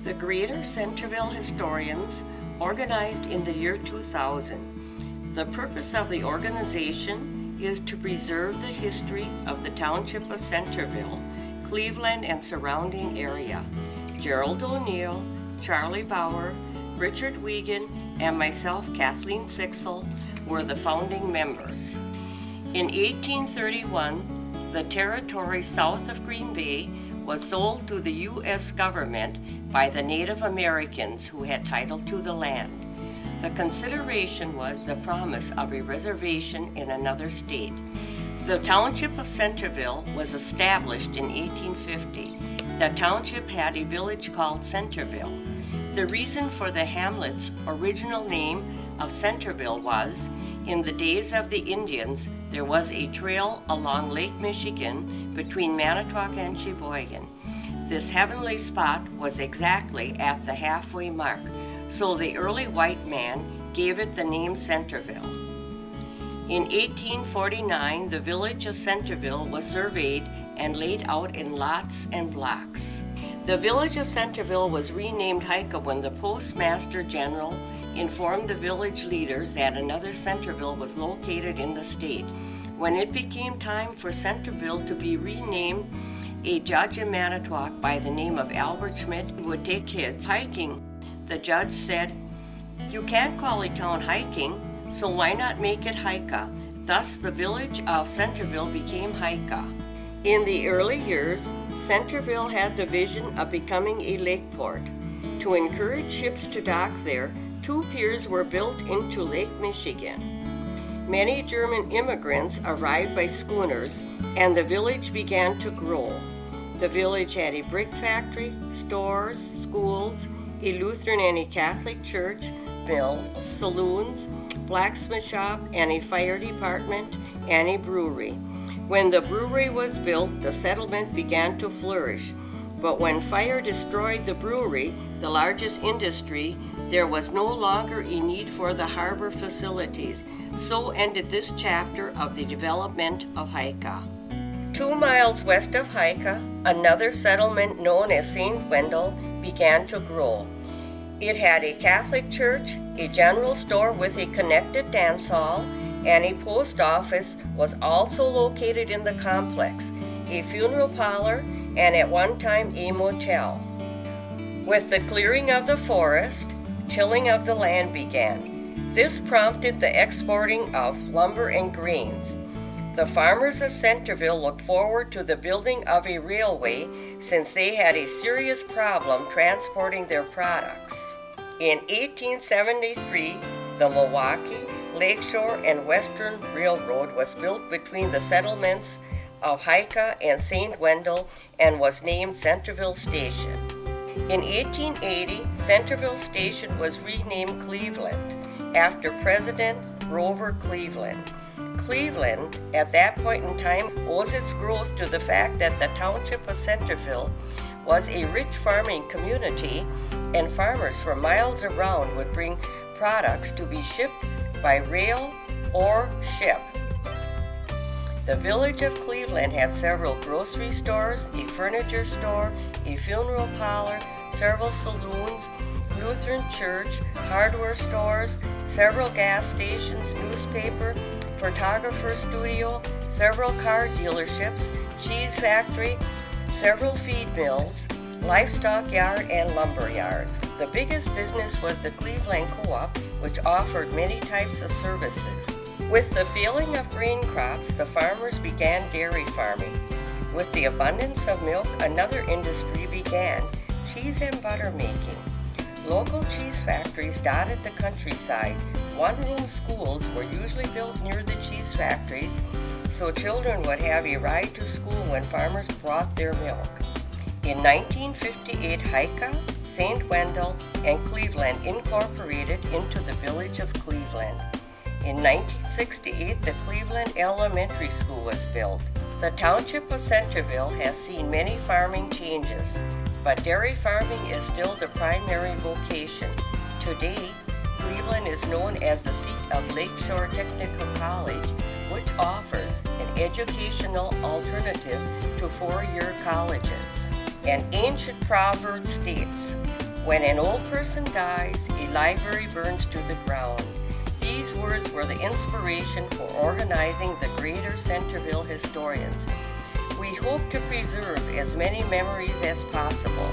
The Greater Centerville Historians organized in the year 2000. The purpose of the organization is to preserve the history of the Township of Centerville, Cleveland and surrounding area. Gerald O'Neill, Charlie Bauer, Richard Wiegand, and myself, Kathleen Sixel, were the founding members. In 1831, the territory south of Green Bay was sold to the U.S. government by the Native Americans who had title to the land. The consideration was the promise of a reservation in another state. The Township of Centerville was established in 1850. The township had a village called Centerville. The reason for the hamlet's original name of Centerville was, in the days of the Indians, there was a trail along Lake Michigan between Manitowoc and Sheboygan. This heavenly spot was exactly at the halfway mark, so the early white man gave it the name Centerville. In 1849, the village of Centerville was surveyed and laid out in lots and blocks. The village of Centerville was renamed Hika when the Postmaster General informed the village leaders that another Centerville was located in the state. When it became time for Centerville to be renamed, a judge in Manitowoc by the name of Albert Schmidt would take kids hiking. The judge said, "You can't call a town hiking, so why not make it Hika?" Thus the village of Centerville became Hika. In the early years, Centerville had the vision of becoming a lake port. To encourage ships to dock there, 2 piers were built into Lake Michigan. Many German immigrants arrived by schooners, and the village began to grow. The village had a brick factory, stores, schools, a Lutheran and a Catholic church, mills, saloons, blacksmith shop, and a fire department, and a brewery. When the brewery was built, the settlement began to flourish. But when fire destroyed the brewery, the largest industry, there was no longer a need for the harbor facilities. So ended this chapter of the development of Hika. 2 miles west of Hika, another settlement known as St. Wendel began to grow. It had a Catholic church, a general store with a connected dance hall, and a post office was also located in the complex, a funeral parlor, and at one time a motel. With the clearing of the forest, tilling of the land began. This prompted the exporting of lumber and grains. The farmers of Centerville looked forward to the building of a railway since they had a serious problem transporting their products. In 1873, the Milwaukee, Lakeshore, and Western Railroad was built between the settlements of Hika and St. Wendel and was named Centerville Station. In 1880, Centerville Station was renamed Cleveland after President Grover Cleveland. Cleveland, at that point in time, owes its growth to the fact that the Township of Centerville was a rich farming community, and farmers for miles around would bring products to be shipped by rail or ship. The village of Cleveland had several grocery stores, a furniture store, a funeral parlor, several saloons, Lutheran church, hardware stores, several gas stations, newspaper, photographer studio, several car dealerships, cheese factory, several feed mills, livestock yard, and lumber yards. The biggest business was the Cleveland Co-op, which offered many types of services. With the failing of grain crops, the farmers began dairy farming. With the abundance of milk, another industry began, cheese and butter making. Local cheese factories dotted the countryside. One-room schools were usually built near the cheese factories, so children would have a ride to school when farmers brought their milk. In 1958, Hika, St. Wendel, and Cleveland incorporated into the village of Cleveland. In 1968, the Cleveland Elementary School was built. The Township of Centerville has seen many farming changes, but dairy farming is still the primary vocation. Today, Cleveland is known as the seat of Lakeshore Technical College, which offers an educational alternative to 4-year colleges. An ancient proverb states, When an old person dies, a library burns to the ground. These words were the inspiration for organizing the Greater Centerville Historians. We hope to preserve as many memories as possible.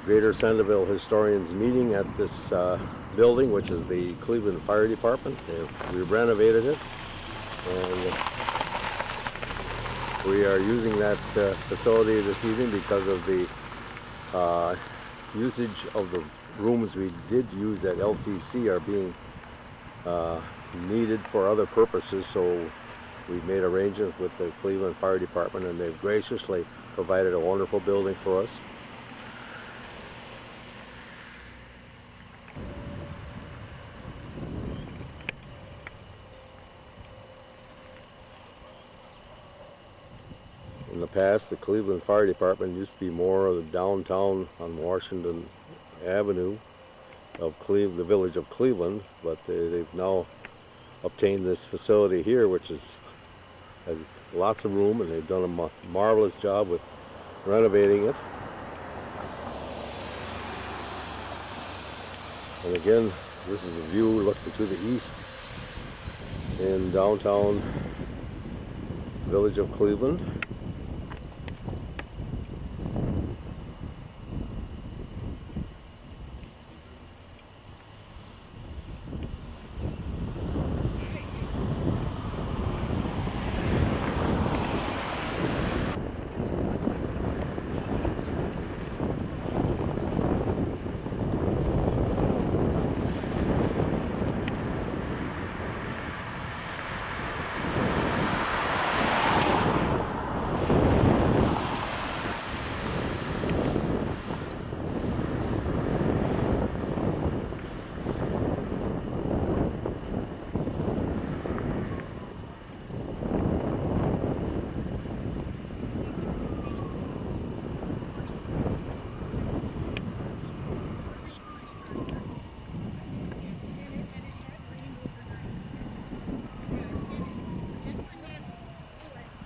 Greater Centerville Historians meeting at this building, which is the Cleveland Fire Department. We renovated it, and we are using that facility this evening because of the usage of the rooms we did use at LTC are being needed for other purposes, so we made arrangements with the Cleveland Fire Department, and they've graciously provided a wonderful building for us. In the past, the Cleveland Fire Department used to be more of the downtown on Washington Avenue of the village of Cleveland, but they've now obtained this facility here, which has lots of room, and they've done a marvelous job with renovating it. And again, this is a view looking to the east in downtown village of Cleveland.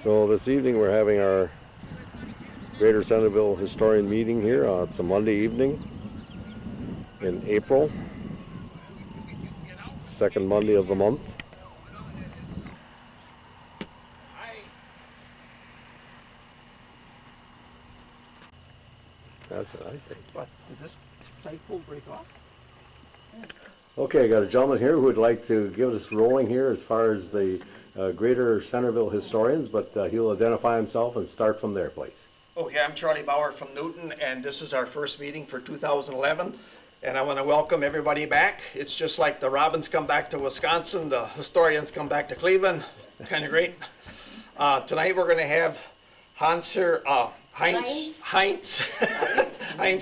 So this evening we're having our Greater Centerville Historian meeting here. It's a Monday evening in April, second Monday of the month. That's it, I think. But did this flagpole break off? Okay, I got a gentleman here who would like to give us rolling here as far as the Greater Centerville Historians, but he'll identify himself and start from there, please. Okay, I'm Charlie Bauer from Newton, and this is our first meeting for 2011, and I want to welcome everybody back. It's just like the Robins come back to Wisconsin, the historians come back to Cleveland. Kind of great. Tonight we're going to have Heinz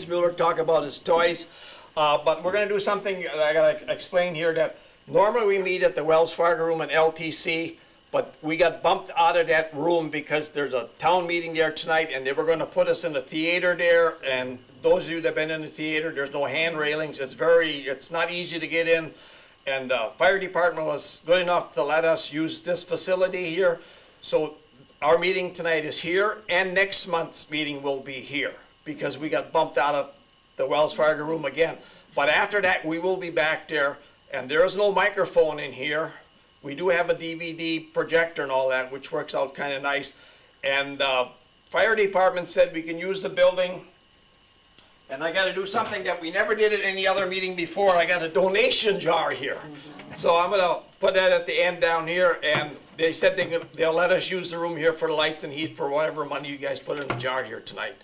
Mueller talk about his toys, but we're going to do something that I got to explain here, that normally we meet at the Wells Fargo room in LTC, but we got bumped out of that room because there's a town meeting there tonight, and they were going to put us in the theater there. And those of you that have been in the theater, there's no hand railings. It's not easy to get in. And the fire department was good enough to let us use this facility here. So our meeting tonight is here, and next month's meeting will be here because we got bumped out of the Wells Fargo room again. But after that, we will be back there, and there is no microphone in here. We do have a DVD projector and all that, which works out kind of nice. And fire department said we can use the building. And I got to do something that we never did at any other meeting before. I got a donation jar here. So I'm going to put that at the end down here. And they said they'll let us use the room here for the lights and heat for whatever money you guys put in the jar here tonight.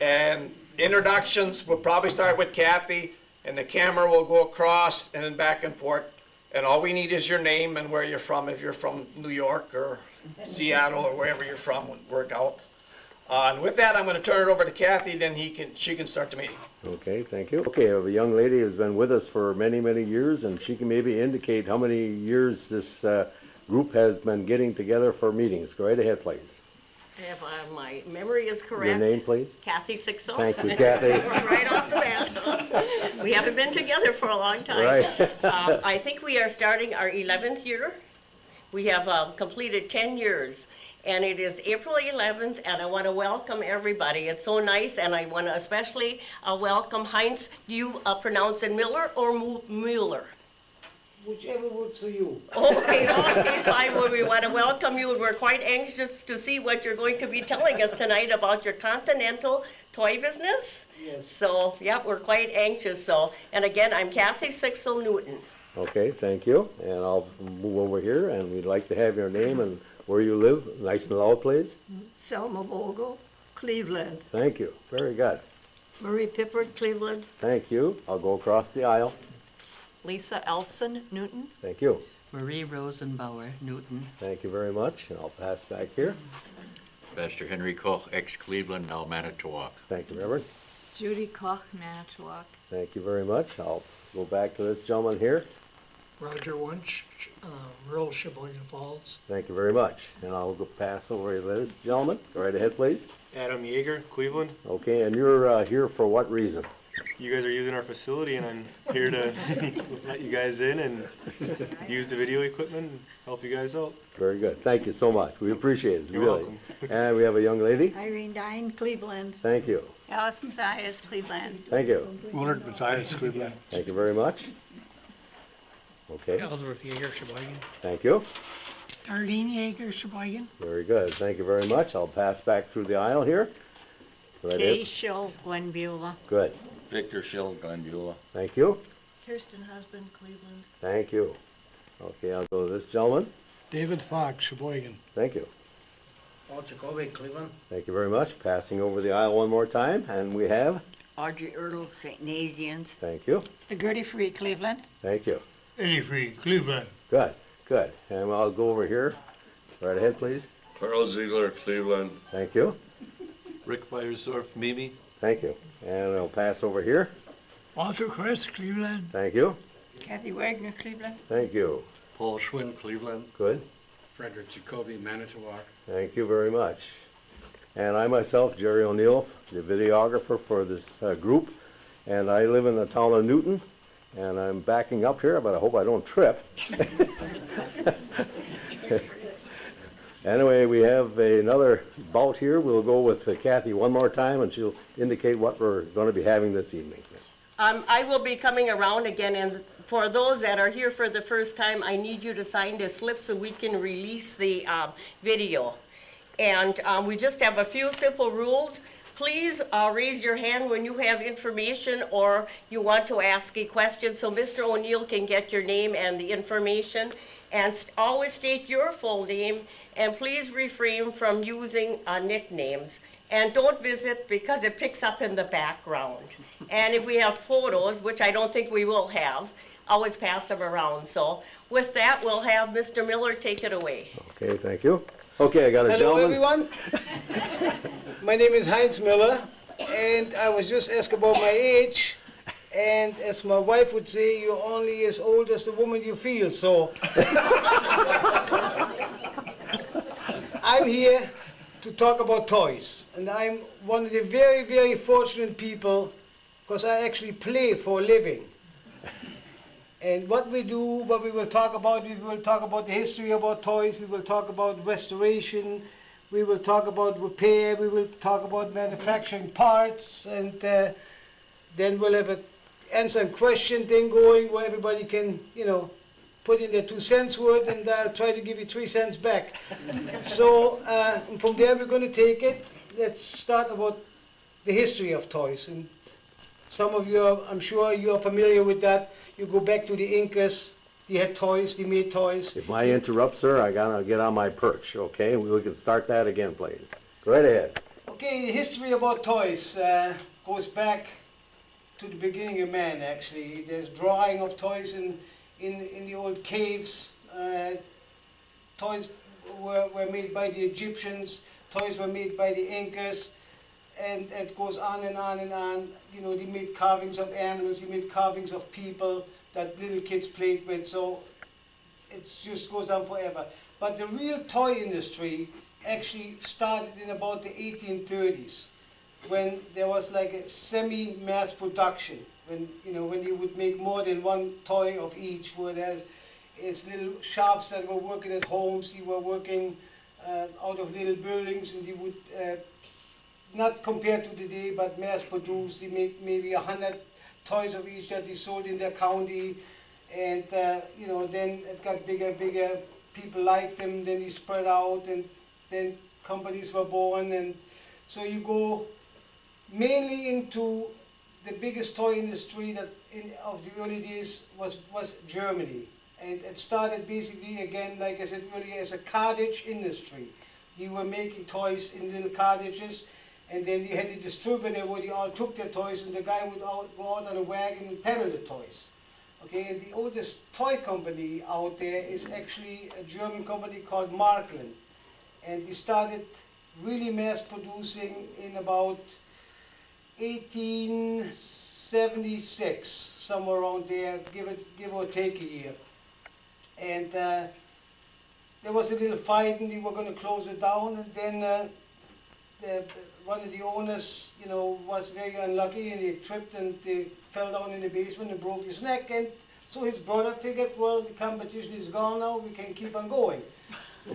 And introductions, we'll probably start with Kathy. And the camera will go across and then back and forth. And all we need is your name and where you're from. If you're from New York or Seattle or wherever you're from, would work out. And with that, I'm going to turn it over to Kathy, then she can start the meeting. Okay, thank you. Okay, I have a young lady who's been with us for many, many years, and she can maybe indicate how many years this group has been getting together for meetings. Go right ahead, please. If my memory is correct. Your name, please? Kathy Sixel. Thank you, Kathy. Right off the bat. We haven't been together for a long time. Right. I think we are starting our 11th year. We have completed 10 years. And it is April 11th, and I want to welcome everybody. It's so nice, and I want to especially welcome Heinz. Do you pronounce it Miller or Mueller? Whichever works for you. Okay, fine. Well, we want to welcome you, and we're quite anxious to see what you're going to be telling us tonight about your continental toy business. Yes. So, yeah, we're quite anxious. So, and again, I'm Kathy Sixel Newton. Okay, thank you. And I'll move over here, and we'd like to have your name and where you live. Nice and loud, please. Selma Vogel, Cleveland. Thank you. Very good. Marie Pippert, Cleveland. Thank you. I'll go across the aisle. Lisa Elfson, Newton. Thank you. Marie Rosenbauer, Newton. Thank you very much. And I'll pass back here. Pastor Henry Koch, ex-Cleveland, now Manitowoc. Thank you, Reverend. Judy Koch, Manitowoc. Thank you very much. I'll go back to this gentleman here. Roger Wunsch, rural Sheboygan Falls. Thank you very much. And I'll go pass over to this gentleman. Go right ahead, please. Adam Yeager, Cleveland. Okay, and you're here for what reason? You guys are using our facility, and I'm here to let you guys in and use the video equipment and help you guys out. Very good. Thank you so much. We appreciate it. You're really. welcome. And we have a young lady. Irene Dine, Cleveland. Thank you. Alice Mathias, Cleveland. Thank you. Willard Matthias, Cleveland. Thank you very much. Okay. Ellsworth Yeager, Sheboygan. Thank you. Darlene Yeager, Sheboygan. Very good. Thank you very much. I'll pass back through the aisle here. Right Kay in. Schill, Gwen Beulah. Good. Victor Schill, Glen Beulah. Thank you. Kirsten Husband, Cleveland. Thank you. Okay, I'll go to this gentleman. David Fox, Sheboygan. Thank you. Paul Jacoby, Cleveland. Thank you very much. Passing over the aisle one more time, and we have. Audrey Ertl, St. Nazians. Thank you. Gertie Free, Cleveland. Thank you. Eddie Free, Cleveland. Good. Good. And I'll go over here. Right ahead, please. Carl Ziegler, Cleveland. Thank you. Rick Beyersdorf, Mimi. Thank you. And I'll pass over here. Walter Crest, Cleveland. Thank you. Kathy Wagner, Cleveland. Thank you. Paul Schwinn, Cleveland. Good. Frederick Jacoby, Manitowoc. Thank you very much. And I myself, Jerry O'Neill, the videographer for this group, and I live in the town of Newton, and I'm backing up here, but I hope I don't trip. Anyway, we have another bout here. We'll go with Kathy one more time, and she'll indicate what we're going to be having this evening. I will be coming around again, and for those that are here for the first time, I need you to sign this slip so we can release the video. And we just have a few simple rules. Please raise your hand when you have information or you want to ask a question so Mr. O'Neill can get your name and the information. And always state your full name, and please refrain from using nicknames. And don't visit because it picks up in the background. And if we have photos, which I don't think we will have, always pass them around. So with that, we'll have Mr. Miller take it away. Okay, thank you. Okay, I got a Hello, gentleman. everyone. My name is Heinz Mueller, and I was just asked about my age. And as my wife would say, you're only as old as the woman you feel. So I'm here to talk about toys. And I'm one of the very, very fortunate people because I actually play for a living. And what we do, what we will talk about the history about toys, we will talk about restoration, we will talk about repair, we will talk about manufacturing parts, and then we'll have a answer and question thing going where everybody can, put in their 2 cents worth, and I'll try to give you 3 cents back. So from there we're going to take it. Let's start about the history of toys. And some of you, I'm sure you're familiar with that. You go back to the Incas, they had toys, they made toys. If I interrupt, sir, I gotta get on my perch, okay? We can start that again, please. Go right ahead. Okay, the history about toys goes back to the beginning of man, actually. There's drawing of toys in the old caves. Toys were made by the Egyptians. toys were made by the Incas, and it goes on and on and on. You know, they made carvings of animals, they made carvings of people that little kids played with, so it just goes on forever. But the real toy industry actually started in about the 1830s, when there was like a semi-mass production, when, you know, when you would make more than one toy of each, where there's little shops that were working at homes, they were working out of little buildings, and they would, not compared to today, but mass produced, they made maybe 100 toys of each that they sold in their county, and you know, then it got bigger and bigger, people liked them, then they spread out, and then companies were born, and so you go mainly into the biggest toy industry that of the early days was Germany. And it started basically, again, like I said earlier, as a cottage industry. You were making toys in little cottages, and then you had a distributor where they all took their toys, and the guy would go out on a wagon and peddle the toys. Okay, and the oldest toy company out there is actually a German company called Markland. And they started really mass producing in about 1876, somewhere around there, give or take a year. And there was a little fight, and they were going to close it down, and then one of the owners, you know, was very unlucky, and he tripped and they fell down in the basement and broke his neck, and so his brother figured, well, the competition is gone now, we can keep on going.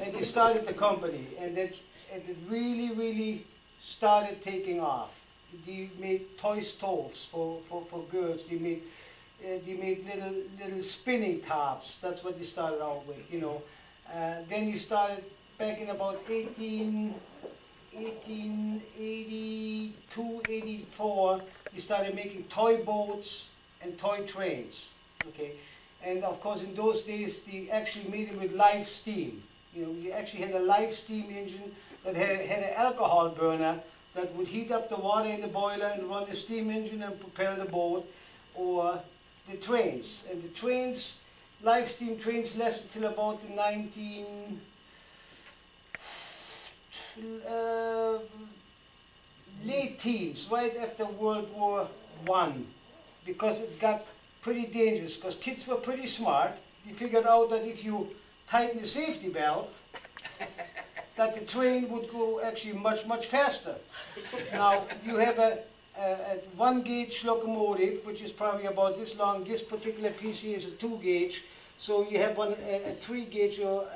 And they started the company, and it really, really started taking off. They made toy stoves for girls. They made little spinning tops. That's what they started out with, you know. Then you started back in about 1882, 84. You started making toy boats and toy trains. Okay, and of course in those days they actually made it with live steam. You know, you actually had a live steam engine that had an alcohol burner that would heat up the water in the boiler and run the steam engine and propel the boat, or the trains. And the trains, live steam trains, lasted till about the late teens, right after World War I, because it got pretty dangerous, because kids were pretty smart. They figured out that if you tighten the safety valve, that the train would go actually much, much faster. Now, you have a 1-gauge locomotive, which is probably about this long. This particular piece here is a 2-gauge. So you have a 3-gauge or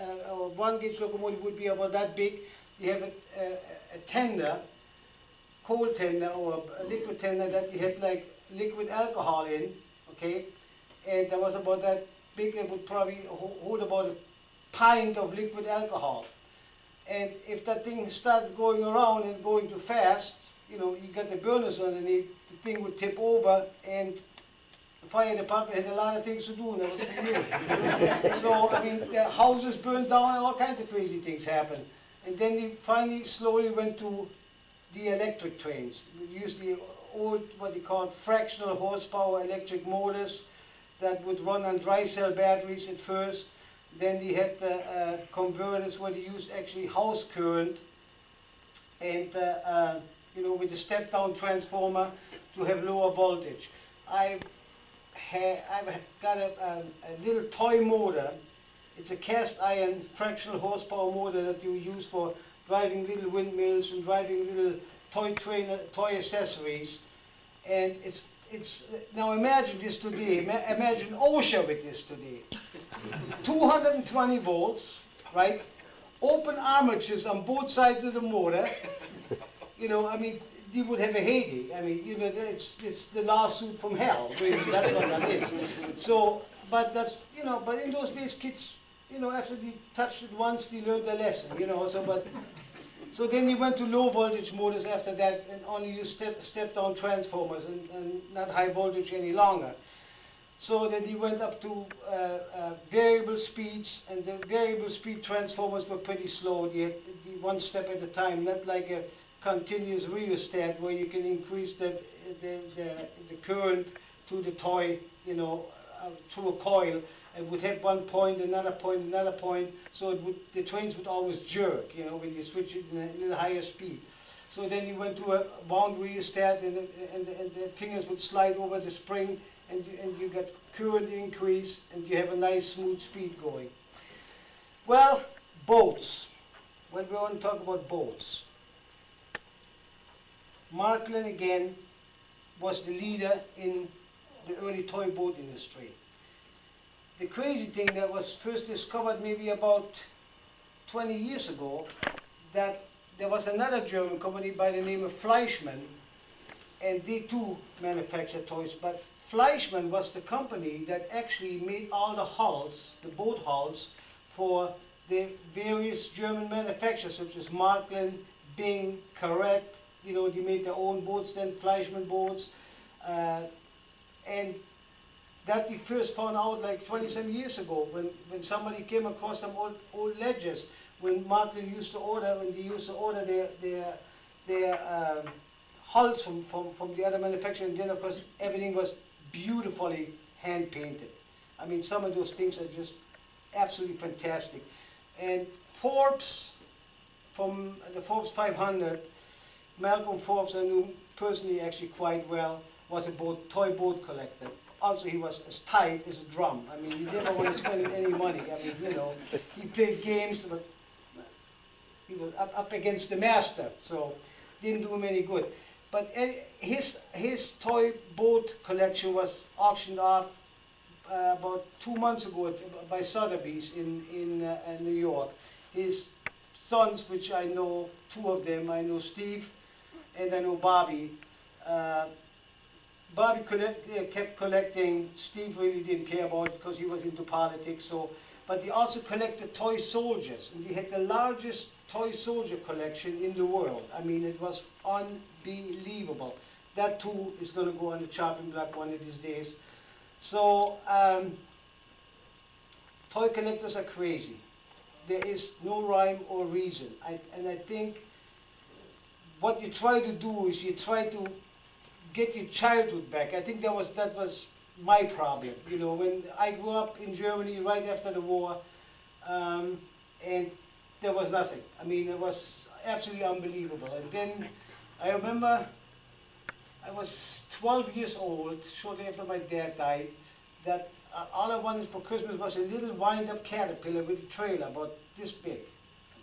1-gauge locomotive would be about that big. You have a tender, cold tender or a liquid tender that you had like liquid alcohol in, okay? And that was about that big. It would probably hold about a pint of liquid alcohol. And if that thing started going around and going too fast, you know, you got the burners underneath, the thing would tip over, and the fire department had a lot of things to do, and that was for you. So, I mean, the houses burned down and all kinds of crazy things happened. And then they finally slowly went to the electric trains. We used the old, what they call fractional horsepower electric motors that would run on dry cell batteries at first. Then they had the converters where they used actually house current, and you know, with the step-down transformer to have lower voltage. I've got a little toy motor. It's a cast iron fractional horsepower motor that you use for driving little windmills and driving little toy accessories. And it's now imagine this today. Imagine OSHA with this today. 220 volts, right? Open armatures on both sides of the motor. You know, I mean, you would have a heyday. I mean, you know, it's the lawsuit from hell. Really, that's what that is. So, but that's, you know, but in those days, kids, you know, after they touched it once, they learned their lesson. You know, so then we went to low voltage motors after that, and only use step-down transformers and not high voltage any longer. So then they went up to variable speeds, and the variable speed transformers were pretty slow. They had one step at a time, not like a continuous rheostat where you can increase the current to the toy, you know, through a coil, It would have one point, another point, another point, so the trains would always jerk, you know, when you switch it in a little higher speed. So then you went to a wound rheostat, and the fingers would slide over the spring, and you get current increase, and you have a nice smooth speed going. Well, boats. When we want to talk about boats, Markland again was the leader in the early toy boat industry. The crazy thing that was first discovered maybe about 20 years ago, that there was another German company by the name of Fleischmann, and they too manufactured toys, but Fleischmann was the company that actually made all the hulls, the boat hulls, for the various German manufacturers such as Markland, Bing, Correct. You know, they made their own boats then, Fleischmann boats, and that we first found out like 20-some years ago when somebody came across some old ledgers when Markland used to order, when they used to order their hulls from the other manufacturer, and then of course everything was beautifully hand painted. I mean, some of those things are just absolutely fantastic. And Forbes, from the Forbes 500, Malcolm Forbes, I knew personally actually quite well, was a toy boat collector. Also, he was as tight as a drum. I mean, he never wanted to spend any money. I mean, you know, he played games, but he was up against the master, so didn't do him any good. But his toy boat collection was auctioned off about 2 months ago by Sotheby's in New York. His sons, which I know, 2 of them, I know Steve and I know Bobby. Bobby kept collecting. Steve really didn't care about it because he was into politics. So, but he also collected toy soldiers, and he had the largest toy soldier collection in the world. I mean, it was unbelievable. That too is going to go on the chopping block one of these days. So, toy collectors are crazy. There is no rhyme or reason. And I think what you try to do is you try to get your childhood back. I think that was my problem. You know, when I grew up in Germany right after the war, and there was nothing. I mean, it was absolutely unbelievable. And then I remember I was 12 years old, shortly after my dad died, that all I wanted for Christmas was a little wind-up Caterpillar with a trailer about this big,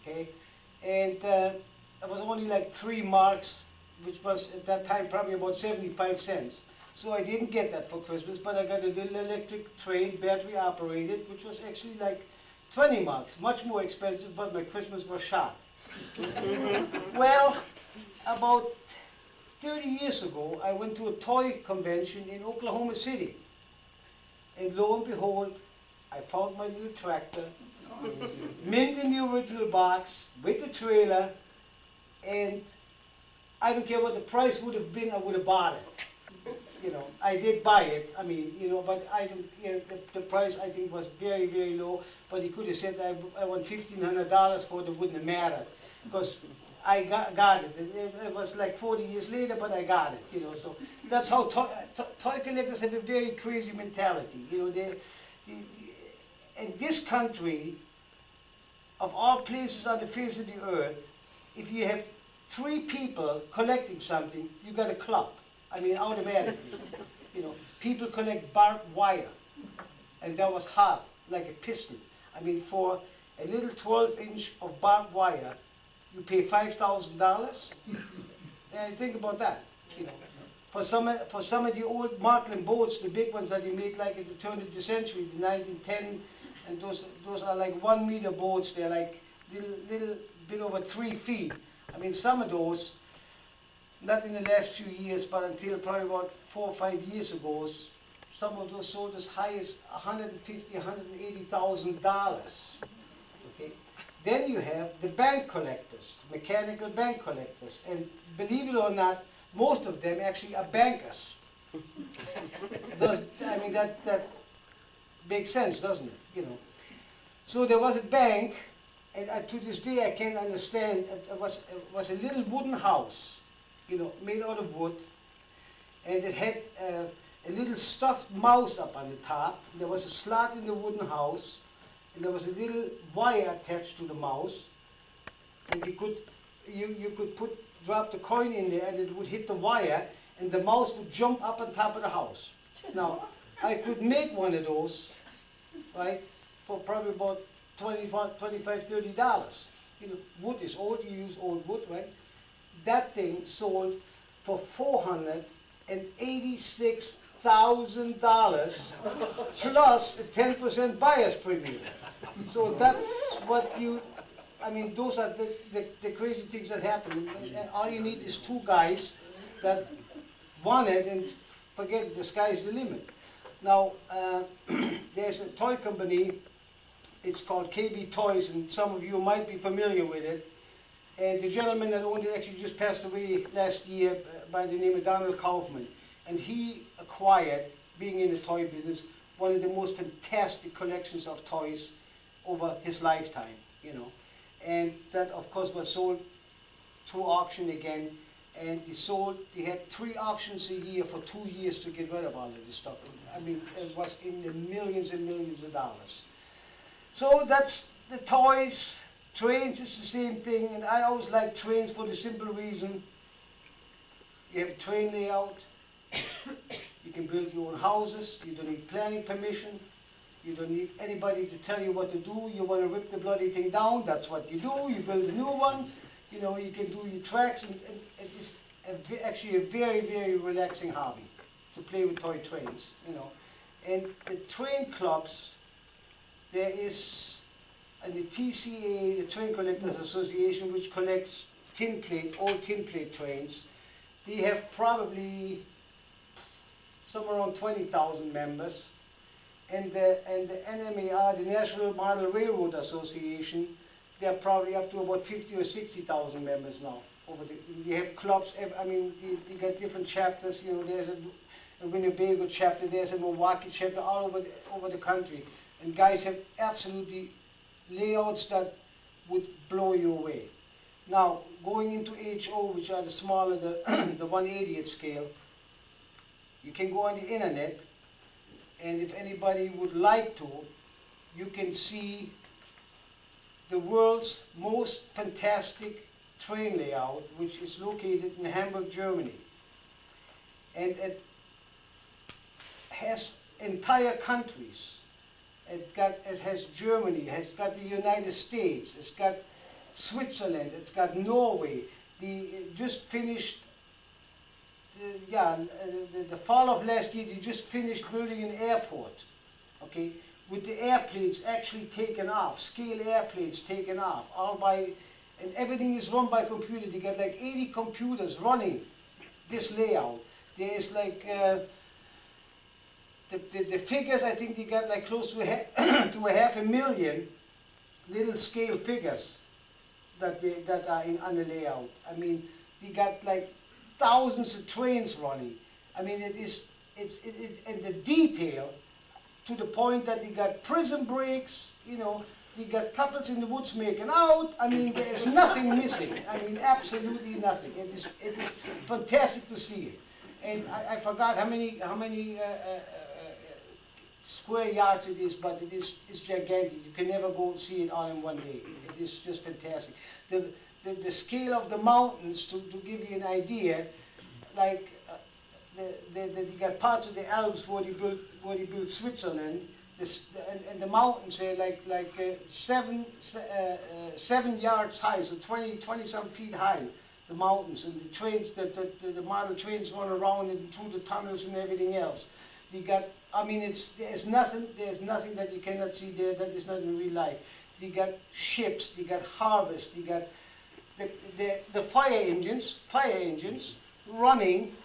okay? And it was only like 3 marks, which was at that time probably about 75 cents. So I didn't get that for Christmas, but I got a little electric train, battery operated, which was actually like 20 marks, much more expensive, but my Christmas was shot. Well, about 30 years ago, I went to a toy convention in Oklahoma City. And lo and behold, I found my little tractor, mint in the original box, with the trailer, and I don't care what the price would have been, I would have bought it. You know, I did buy it, I mean, you know, but I don't, you know, the price I think was very, very low, but he could have said I want $1,500 for it, it wouldn't have mattered, because I got it. It was like 40 years later, but I got it, you know, so that's how toy collectors have a very crazy mentality, you know, in this country, of all places on the face of the earth, if you have 3 people collecting something, you got a club. I mean, automatically. You know, people collect barbed wire, and that was hard, like a pistol. I mean, for a little 12-inch of barbed wire, you pay $5,000. And think about that. You know, for some of the old Markland boats, the big ones that they made like at the turn of the century, the 1910, and those are like 1 meter boats. They're like little bit over 3 feet. I mean, some of those, not in the last few years, but until probably about 4 or 5 years ago, some of those sold as high as $150,000, $180,000. Okay. Then you have the bank collectors, mechanical bank collectors, and believe it or not, most of them actually are bankers. I mean, that makes sense, doesn't it? You know. So there was a bank, and to this day I can't understand. It was a little wooden house, you know, made out of wood, and it had a little stuffed mouse up on the top. There was a slot in the wooden house, and there was a little wire attached to the mouse, and you could drop the coin in there, and it would hit the wire, and the mouse would jump up on top of the house. Now, I could make one of those, right, for probably about $25, $30. You know, wood is old, you use old wood, right? That thing sold for $486,000 plus a 10% buyer's premium. So that's what I mean, those are the crazy things that happen. And all you need is two guys that want it, and forget it, the sky's the limit. Now, there's a toy company, it's called KB Toys, and some of you might be familiar with it. And the gentleman that owned it actually just passed away last year by the name of Donald Kaufman. And he acquired, being in the toy business, one of the most fantastic collections of toys over his lifetime, you know. And that, of course, was sold through auction again. And he had 3 auctions a year for 2 years to get rid of all of this stuff. I mean, it was in the millions and millions of dollars. So that's the toys. Trains is the same thing, and I always like trains for the simple reason you have a train layout, you can build your own houses, you don't need planning permission, you don't need anybody to tell you what to do. You want to rip the bloody thing down, that's what you do, you build a new one, you know, you can do your tracks, and it's actually a very, very relaxing hobby to play with toy trains, you know. And the train clubs, there is, and the TCA, the Train Collectors Association, which collects old tin plate trains, they have probably somewhere around 20,000 members. And the NMAR, the National Model Railroad Association, they're probably up to about 50 or 60,000 members now. They have clubs, I mean, you got different chapters, you know, there's a Winnebago chapter, there's a Milwaukee chapter, all over the country. And guys have absolutely layouts that would blow you away. Now, going into HO, which are the smaller, the 1/80th scale, you can go on the internet, and if anybody would like to, you can see the world's most fantastic train layout, which is located in Hamburg, Germany. And it has entire countries. It has Germany, it's got the United States, it's got Switzerland, it's got Norway. Just finished, the fall of last year, they just finished building an airport, okay, with the airplanes actually taken off, scale airplanes taken off, and everything is run by computer. They got like 80 computers running this layout. There's like, the figures, I think they got like close to to 500,000 little scale figures that are on the layout. I mean, they got like thousands of trains running. I mean, it's and the detail to the point that they got prison breaks, you know, they got couples in the woods making out. I mean, there is nothing missing. I mean, absolutely nothing. It is fantastic to see it. And I forgot how many square yards it is, but it's gigantic. You can never go see it all in one day. It is just fantastic. The scale of the mountains, to give you an idea, like you got parts of the Alps where you built Switzerland, and the mountains are like 7 yards high, so 20 some feet high. The mountains, and the trains, the model trains run around and through the tunnels and everything else. You got, I mean, there's nothing that you cannot see there that is not in real life. You got ships, you got harvest, you got the fire engines running,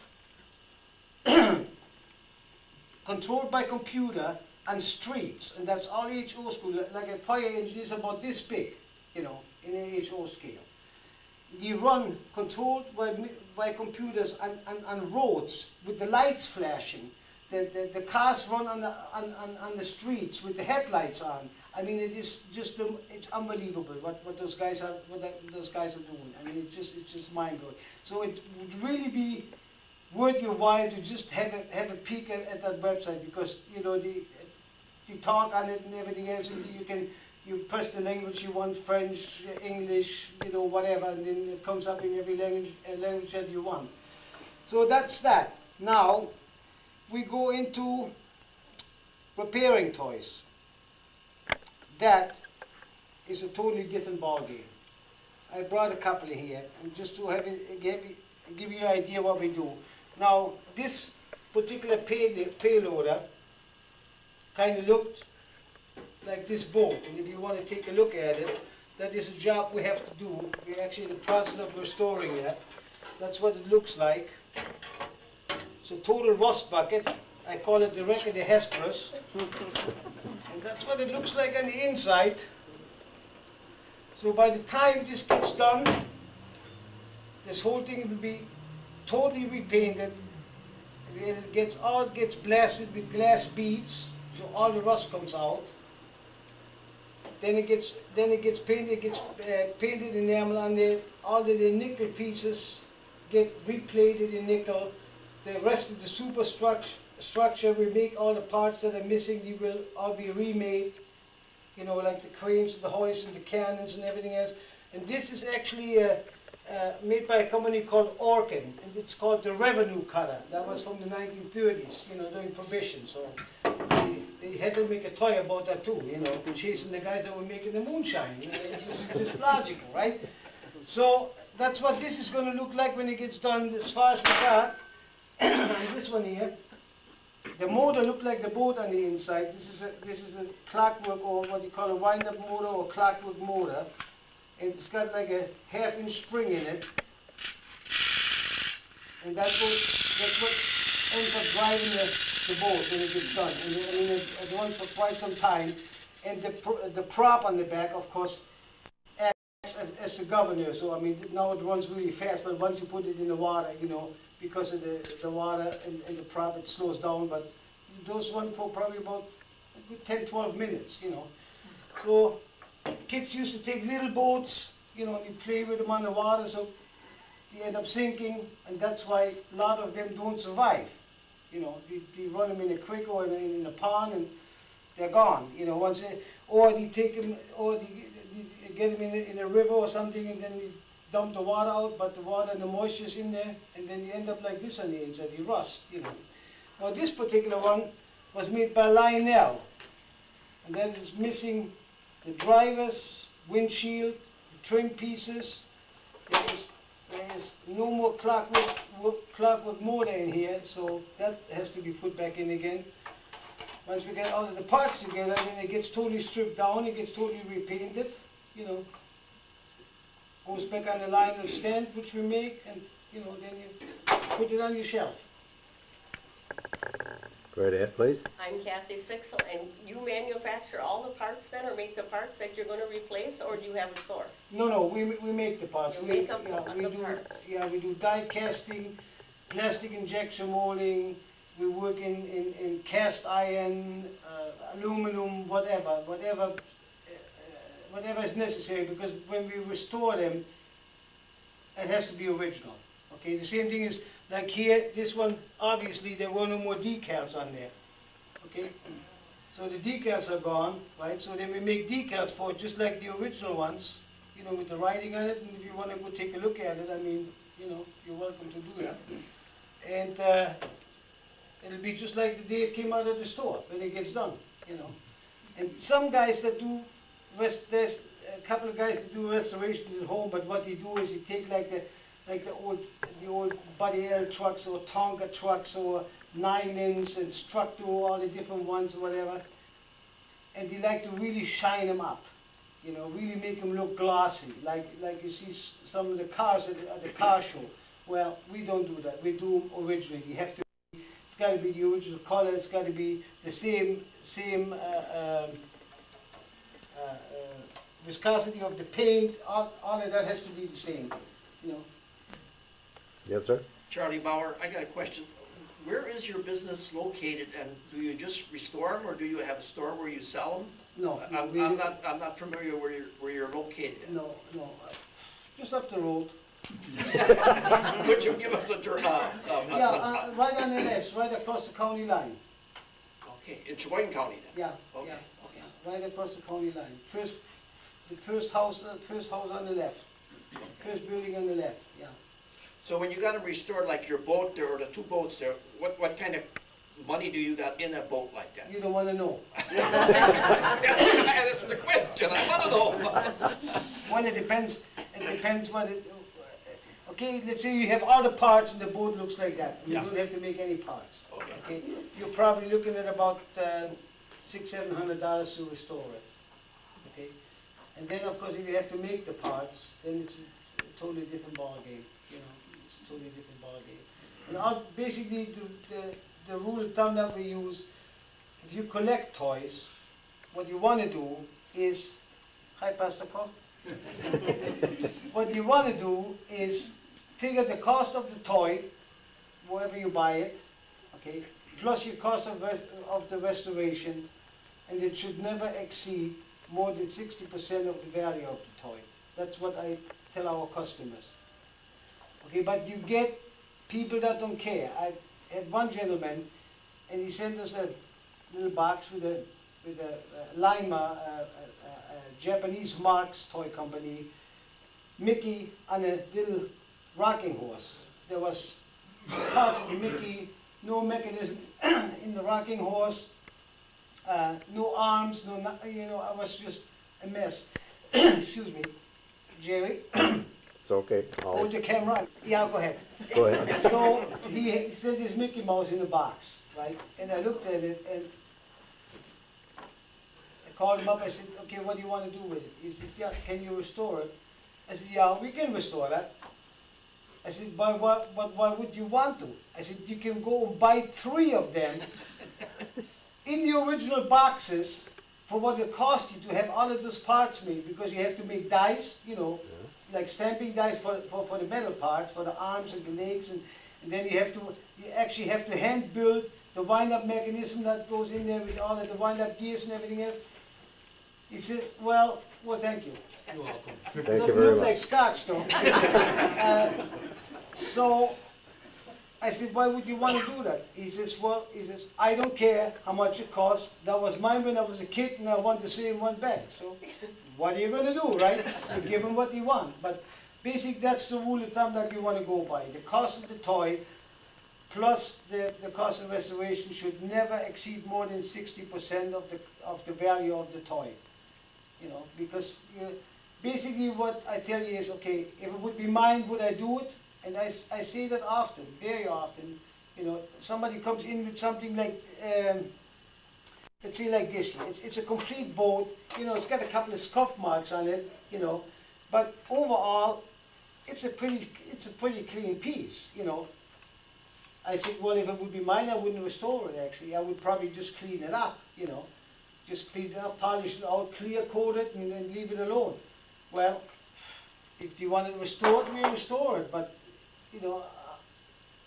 controlled by computer on streets, and that's all HO school. Like a fire engine is about this big, you know, in a HO scale. You run controlled by computers on roads with the lights flashing. The cars run on the streets with the headlights on. I mean, it is just it's unbelievable what those guys are doing. I mean, it's just mind blowing. So it would really be worth your while to just have a peek at that website, because you know the talk on it and everything else, and you press the language you want, French, English, you know, whatever, and then it comes up in every language that you want. So that's that. Now we go into repairing toys. That is a totally different ballgame. I brought a couple here, and just to give you an idea what we do. Now, this particular payloader kind of looked like this boat, and if you want to take a look at it, that is a job we have to do. We're actually in the process of restoring it. That's what it looks like. It's a total rust bucket. I call it the wreck of the Hesperus. And that's what it looks like on the inside. So by the time this gets done, this whole thing will be totally repainted. All gets blasted with glass beads, so all the rust comes out. Then it gets painted. It gets painted enamel on there. All the nickel pieces get replated in nickel. The rest of the superstructure, we make all the parts that are missing. They will all be remade. You know, like the cranes, the hoists, and the cannons, and everything else. And this is actually made by a company called Orkin, and it's called the Revenue Cutter. That was from the 1930s, you know, during Prohibition. So they had to make a toy about that too, you know, chasing the guys that were making the moonshine. You know, it's just logical, right? So that's what this is going to look like when it gets done. As far as we got, and this one here, the motor looked like the boat on the inside. This is a clockwork, or what you call a wind-up motor or clockwork motor. And it's got like a half-inch spring in it. And that's what ends up driving the boat when it gets done. And I mean, it runs for quite some time. And the prop on the back, of course, acts as the governor. So I mean, now it runs really fast, but once you put it in the water, you know, because of the water and the prop, it slows down. But those run for probably about 10, 12 minutes, you know. So kids used to take little boats, you know, and you play with them on the water, so they end up sinking, and that's why a lot of them don't survive. You know, they run them in a creek or in a pond, and they're gone. You know, or they take them, or they get them in a river or something, and then they dump the water out, but the water and the moisture's in there, and then you end up like this on the inside. You rust. You know. Now this particular one was made by Lionel, and that is missing the drivers, windshield, the trim pieces. There's no more clockwork motor in here, so that has to be put back in again. Once we get all of the parts together, then it gets totally stripped down, it gets totally repainted, you know. Goes back on the Lionel stand, which we make, and you know, then you put it on your shelf. Go right ahead, please. I'm Kathy Sixel, and you manufacture all the parts then, or make the parts that you're going to replace, or do you have a source? No, we make the parts. You make up the parts. Yeah, we do die casting, plastic injection molding. We work in cast iron, aluminum, whatever is necessary, because when we restore them, it has to be original. Okay, the same thing is like here, this one, obviously there were no more decals on there. Okay, so the decals are gone, right? So then we make decals for it, just like the original ones, you know, with the writing on it. And if you want to go take a look at it, I mean, you know, you're welcome to do that. And it'll be just like the day it came out of the store when it gets done, you know. And some guys that do there's a couple of guys that do restorations at home, but what they do is they take like the old Buddy L trucks or Tonka trucks or Nylons and Structo, all the different ones or whatever, and they like to really shine them up, you know, really make them look glossy, like you see some of the cars at the car show. Well, we don't do that. We do them originally. You have to. It's got to be the original color. It's got to be the same viscosity of the paint. All of that has to be the same, you know. Yes, sir. Charlie Bauer, I got a question. Where is your business located, and do you just restore them, or do you have a store where you sell them? No, I'm not familiar where you're located. No, just up the road. Could you give us a yeah, right on the list, right across the county line. Okay, in Sheboygan County then? Yeah, Okay, yeah, okay. yeah, right across the county line. The first house on the left. First building on the left, yeah. So when you got them restored, like your boat there, or the two boats there, what kind of money do you got in a boat like that? You don't want to know. That's the question, I want to know. Well, it depends what it, okay, let's say you have all the parts and the boat looks like that. You don't have to make any parts. Okay. You're probably looking at about $600-700 to restore it. Okay. And then, of course, if you have to make the parts, then it's a totally different ball game. You know, it's a totally different ball game. And basically, the rule of thumb that we use, if you collect toys, what you want to do is, hi, Pastor Paul. What you want to do is figure the cost of the toy, wherever you buy it, okay, plus your cost of the restoration, and it should never exceed more than 60% of the value of the toy. That's what I tell our customers. Okay, but you get people that don't care. I had one gentleman, and he sent us a little box with a Lima, a Japanese Marx toy company, Mickey on a little rocking horse. There was parts of the Mickey, no mechanism in the rocking horse, no arms, you know, I was just a mess. Excuse me, Jerry. It's okay. Hold the camera. Yeah, go ahead. Go ahead. So he sent his Mickey Mouse in a box, right? And I looked at it and I called him up. I said, okay, what do you want to do with it? He said, yeah, can you restore it? I said, yeah, we can restore that. I said, but why would you want to? I said, you can go and buy 3 of them in the original boxes for what it cost you to have all of those parts made, because you have to make dies, you know, like stamping dies for the metal parts, for the arms and the legs, and then you actually have to hand build the wind-up mechanism that goes in there with all of the wind-up gears and everything else. He says, well, thank you. You're welcome. It Thank you doesn't very look much. like scotch, though. So I said, why would you want to do that? He says, I don't care how much it costs. That was mine when I was a kid, and I want the same one back. So what are you going to do, right? You give him what you want. But basically, that's the rule of thumb that you want to go by. The cost of the toy plus the cost of restoration should never exceed more than 60% of the value of the toy. You know, because basically what I tell you is, okay, if it would be mine, would I do it? And I say that often, very often. You know, somebody comes in with something like, let's say like this. It's a complete boat. You know, it's got a couple of scuff marks on it. You know, but overall, it's a pretty clean piece. You know. I said, well, if it would be mine, I wouldn't restore it. Actually, I would probably just clean it up. You know, just clean it up, polish it out, clear coat it, and then leave it alone. Well, if you want to restore it, we restore it. But you know,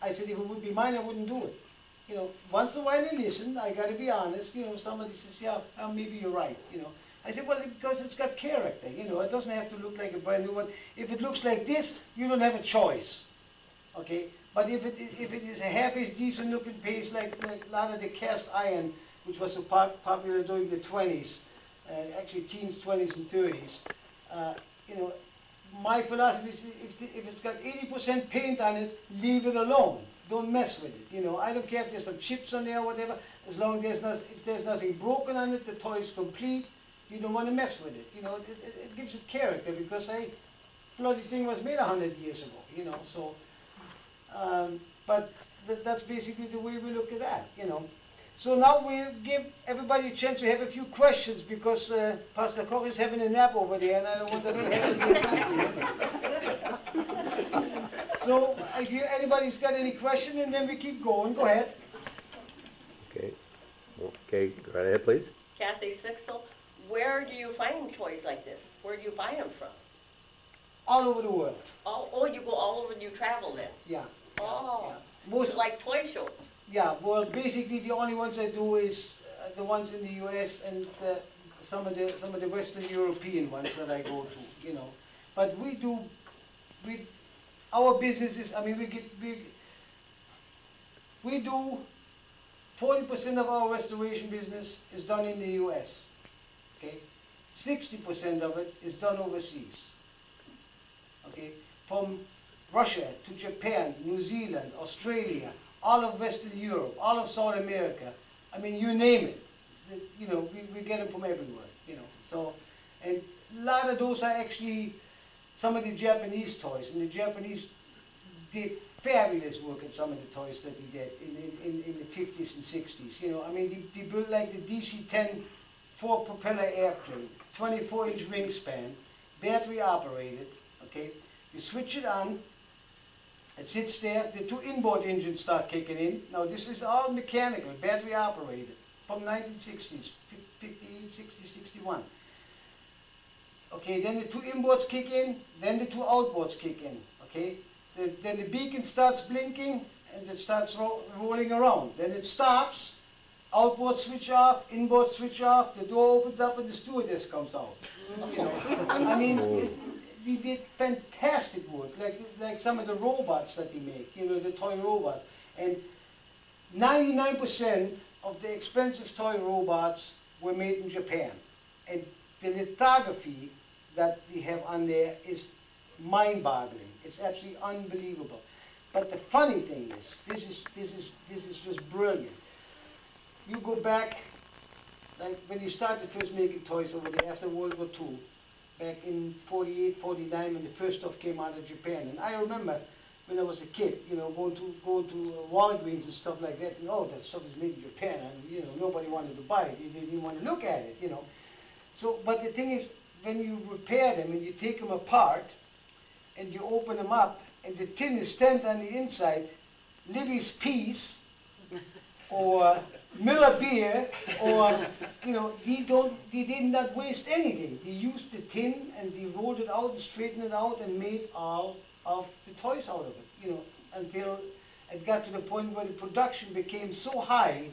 I said, if it would be mine, I wouldn't do it. You know, once in a while I listen, I got to be honest. You know, somebody says, yeah, maybe you're right. You know, I said, well, because it's got character. You know, it doesn't have to look like a brand new one. If it looks like this, you don't have a choice. Okay? But if it is a half-ish, decent-looking piece, like a lot of the cast iron, which was so popular during the 20s, actually teens, 20s, and 30s, you know, my philosophy is if it's got 80% paint on it, leave it alone. Don't mess with it. You know, I don't care if there's some chips on there or whatever. As long as if there's nothing broken on it, the toy is complete. You don't want to mess with it. You know, it gives it character, because hey, bloody thing was made 100 years ago. You know, so. But that's basically the way we look at that. You know. So now we give everybody a chance to have a few questions, because Pastor Koch is having a nap over there, and I don't want to have any So if anybody's got any question, and then we keep going, go ahead. Okay. Okay, go right ahead, please. Kathy Sixel, where do you find toys like this? Where do you buy them from? All over the world. Oh, you go all over and you travel then? Yeah. Oh, yeah. Most like toy shows? Yeah, well, basically the only ones I do is the ones in the U.S. and some of the Western European ones that I go to, you know. But we our business is, I mean, we do 40% of our restoration business is done in the U.S. Okay, 60% of it is done overseas. Okay, from Russia to Japan, New Zealand, Australia, all of Western Europe, all of South America. I mean, you name it. You know, we get them from everywhere. You know, so and a lot of those are actually some of the Japanese toys, and the Japanese did fabulous work at some of the toys that we did in the 50s and 60s. You know, I mean, they built like the DC-10 4-propeller airplane, 24-inch wingspan, battery operated. Okay, you switch it on, it sits there, the 2 inboard engines start kicking in. Now this is all mechanical, battery operated, from 1960s, 58, 60, 61. Okay, then the 2 inboards kick in, then the 2 outboards kick in. Okay, then the beacon starts blinking and it starts rolling around. Then it stops, outboard switch off, inboard switch off, the door opens up and the stewardess comes out. You know, I mean, they did fantastic work, like some of the robots that they make, you know, the toy robots. And 99% of the expensive toy robots were made in Japan. And the lithography that they have on there is mind-boggling. It's absolutely unbelievable. But the funny thing is, this is just brilliant. You go back, like when you started first making toys over there after World War II, back in 48, 49, when the first stuff came out of Japan. And I remember when I was a kid, you know, going to Walgreens and stuff like that, and oh, that stuff is made in Japan, and you know, nobody wanted to buy it, you didn't even want to look at it, you know. So, but the thing is, when you repair them and you take them apart, and you open them up, and the tin is stamped on the inside, Libby's Peace, or Miller Beer, or, you know, they did not waste anything. They used the tin and they rolled it out and straightened it out and made all of the toys out of it, you know, until it got to the point where the production became so high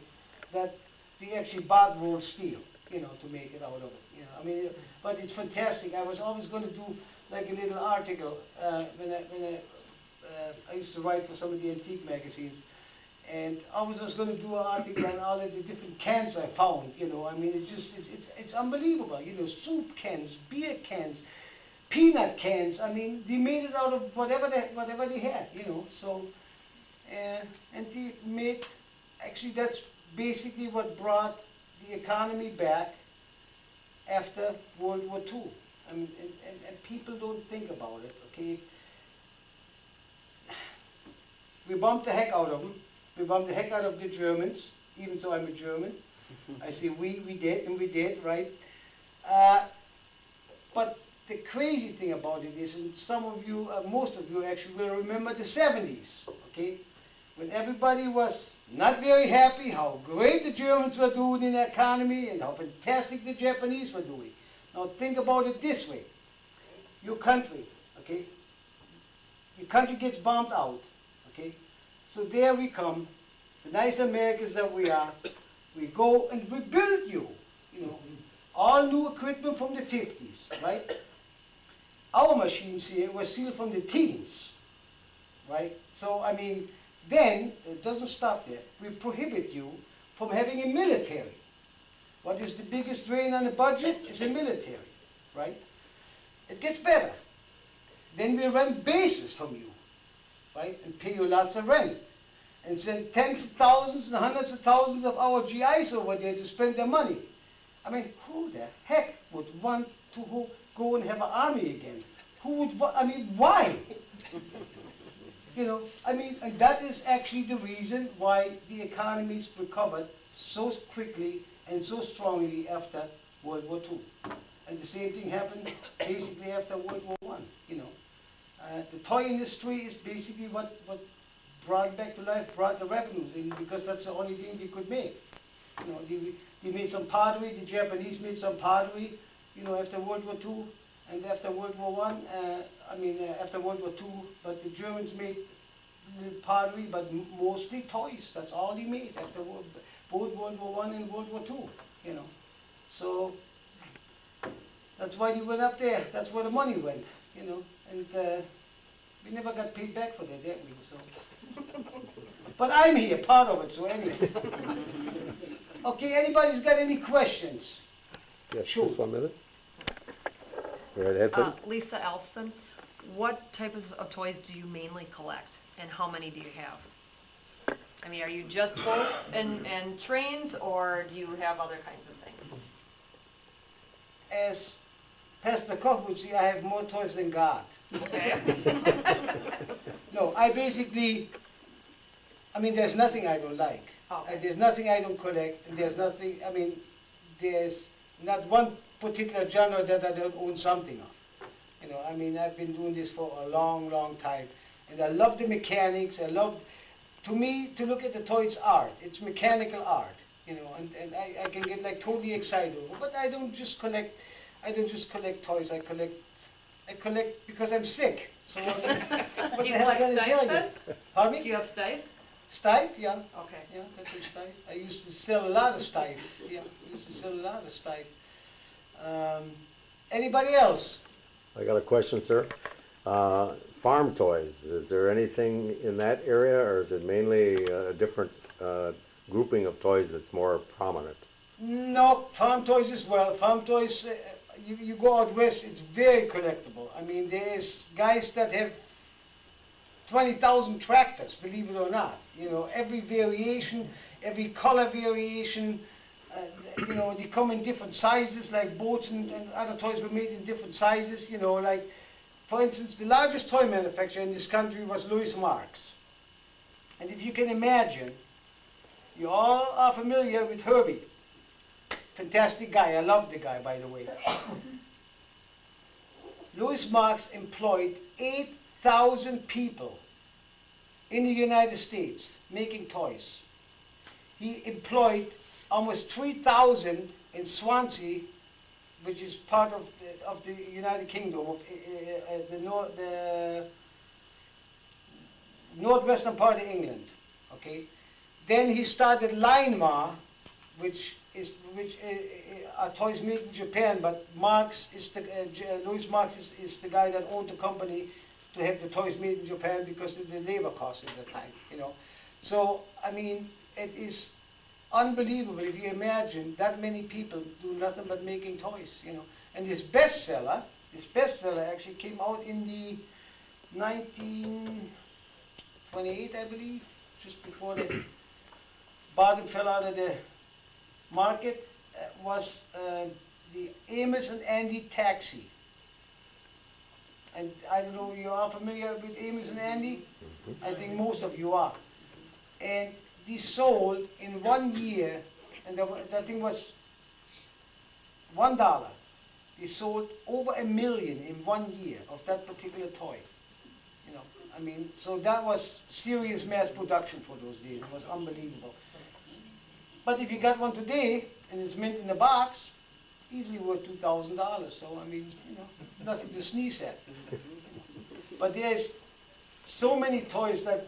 that they actually bought rolled steel, you know, to make it out of it. You know, I mean, but it's fantastic. I was always going to do like a little article when I used to write for some of the antique magazines. And I was just going to do an article on all of the different cans I found, you know. I mean, it's just, it's unbelievable, you know, soup cans, beer cans, peanut cans. I mean, they made it out of whatever they had, you know. So, and they made, actually that's basically what brought the economy back after World War II. I mean, and people don't think about it, okay. We bombed the heck out of them. We bombed the heck out of the Germans, even though I'm a German. I say we did, and we did, right? But the crazy thing about it is, and some of you, most of you actually will remember the 70s, okay? When everybody was not very happy how great the Germans were doing in the economy and how fantastic the Japanese were doing. Now think about it this way. Your country, okay? Your country gets bombed out, okay? So there we come, the nice Americans that we are, we go and rebuild you, you know, all new equipment from the 50s, right? Our machines here were sealed from the teens, right? So, I mean, then, it doesn't stop there, we prohibit you from having a military. What is the biggest drain on the budget? It's a military, right? It gets better. Then we rent bases from you, right, and pay you lots of rent, and send tens of thousands and hundreds of thousands of our GIs over there to spend their money. I mean, who the heck would want to go and have an army again? Who would, I mean, why? You know, I mean, and that is actually the reason why the economies recovered so quickly and so strongly after World War II. And the same thing happened basically after World War I, you know. The toy industry is basically what brought back to life, brought the revenues in, because that's the only thing they could make. You know, they made some pottery, the Japanese made some pottery, you know, after World War II, and after World War after World War II, but the Germans made pottery, but mostly toys. That's all they made after both World War I and World War II, you know. So that's why they went up there. That's where the money went, you know. And We never got paid back for that, did we? So. But I'm here, part of it, so anyway. Okay, anybody's got any questions? Yes, Sure. just 1 minute. Go right ahead, please. Lisa Elfson, what types of toys do you mainly collect, and how many do you have? I mean, are you just boats and trains, or do you have other kinds of things? As Pastor Koch would say, I have more toys than God. Okay. No, I basically, I mean, there's nothing I don't like. Okay. There's nothing I don't collect, and there's nothing, I mean, there's not one particular genre that I don't own something of. You know, I mean, I've been doing this for a long, long time. And I love the mechanics, I love, to me, to look at the toy, it's art. It's mechanical art, you know, and I can get like totally excited over it. But I don't just collect toys, I collect because I'm sick. So what Do you the hell like can I tell Stife you? then? Pardon me? Do you have Stife? Stife, yeah. Okay. Yeah, that's some Stife. I used to sell a lot of Stife. Yeah, I used to sell a lot of Stife. Anybody else? I got a question, sir. Farm toys, is there anything in that area, or is it mainly a different grouping of toys that's more prominent? No, farm toys as well. Farm toys, you go out west, it's very collectible. I mean, there's guys that have 20,000 tractors, believe it or not. You know, every variation, every color variation, you know, they come in different sizes, like boats and other toys were made in different sizes, you know, like, for instance, the largest toy manufacturer in this country was Louis Marx. And if you can imagine, you all are familiar with Herbie. Fantastic guy, I love the guy, by the way. Louis Marx employed 8,000 people in the United States making toys. He employed almost 3,000 in Swansea, which is part of the United Kingdom, of the northwestern part of England. Okay, then he started Linemar, which are toys made in Japan, but Marx is Louis Marx is the guy that owned the company to have the toys made in Japan because of the labor costs at the time, you know. So, I mean, it is unbelievable if you imagine that many people do nothing but making toys, you know. And this bestseller actually came out in the 1928, I believe, just before the bottom fell out of the market, was the Amos and Andy taxi. And I don't know, you are familiar with Amos and Andy? I think most of you are. And they sold in 1 year, and that thing was $1. They sold over 1 million in 1 year of that particular toy. You know, I mean, so that was serious mass production for those days. It was unbelievable. But if you got one today, and it's mint in a box, easily worth $2,000. So, I mean, you know, nothing to sneeze at. But there's so many toys that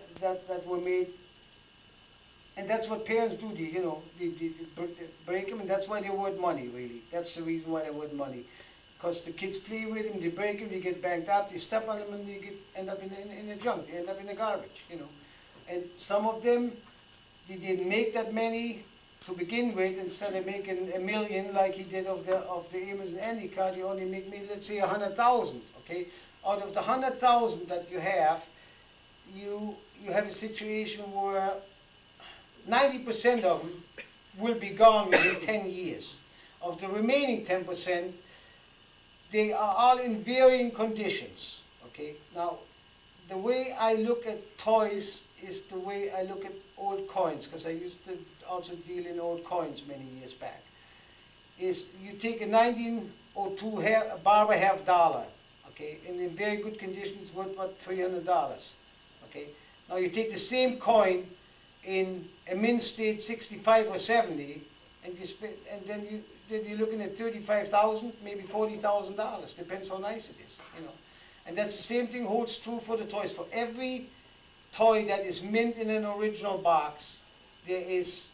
were made, and that's what parents do. They, you know, they break them, and that's why they're worth money, really. That's the reason why they're worth money. Because the kids play with them, they break them, they get banged up, they step on them, and they end up in the junk, they end up in the garbage, you know. And some of them, they didn't make that many to begin with. Instead of making 1 million like he did of the Amos and Andy card, you only make, let's say, 100,000, okay? Out of the 100,000 that you have a situation where 90% of them will be gone within 10 years. Of the remaining 10%, they are all in varying conditions, okay? Now, the way I look at toys is the way I look at old coins, because I used to also deal in old coins many years back. Is you take a 1902 Barber half dollar, okay, and in very good conditions worth about $300, okay? Now you take the same coin in a mint state 65 or 70, and you spend, and then you're looking at $35,000, maybe $40,000, depends how nice it is, you know. And that's the same thing holds true for the toys. For every toy that is mint in an original box, there is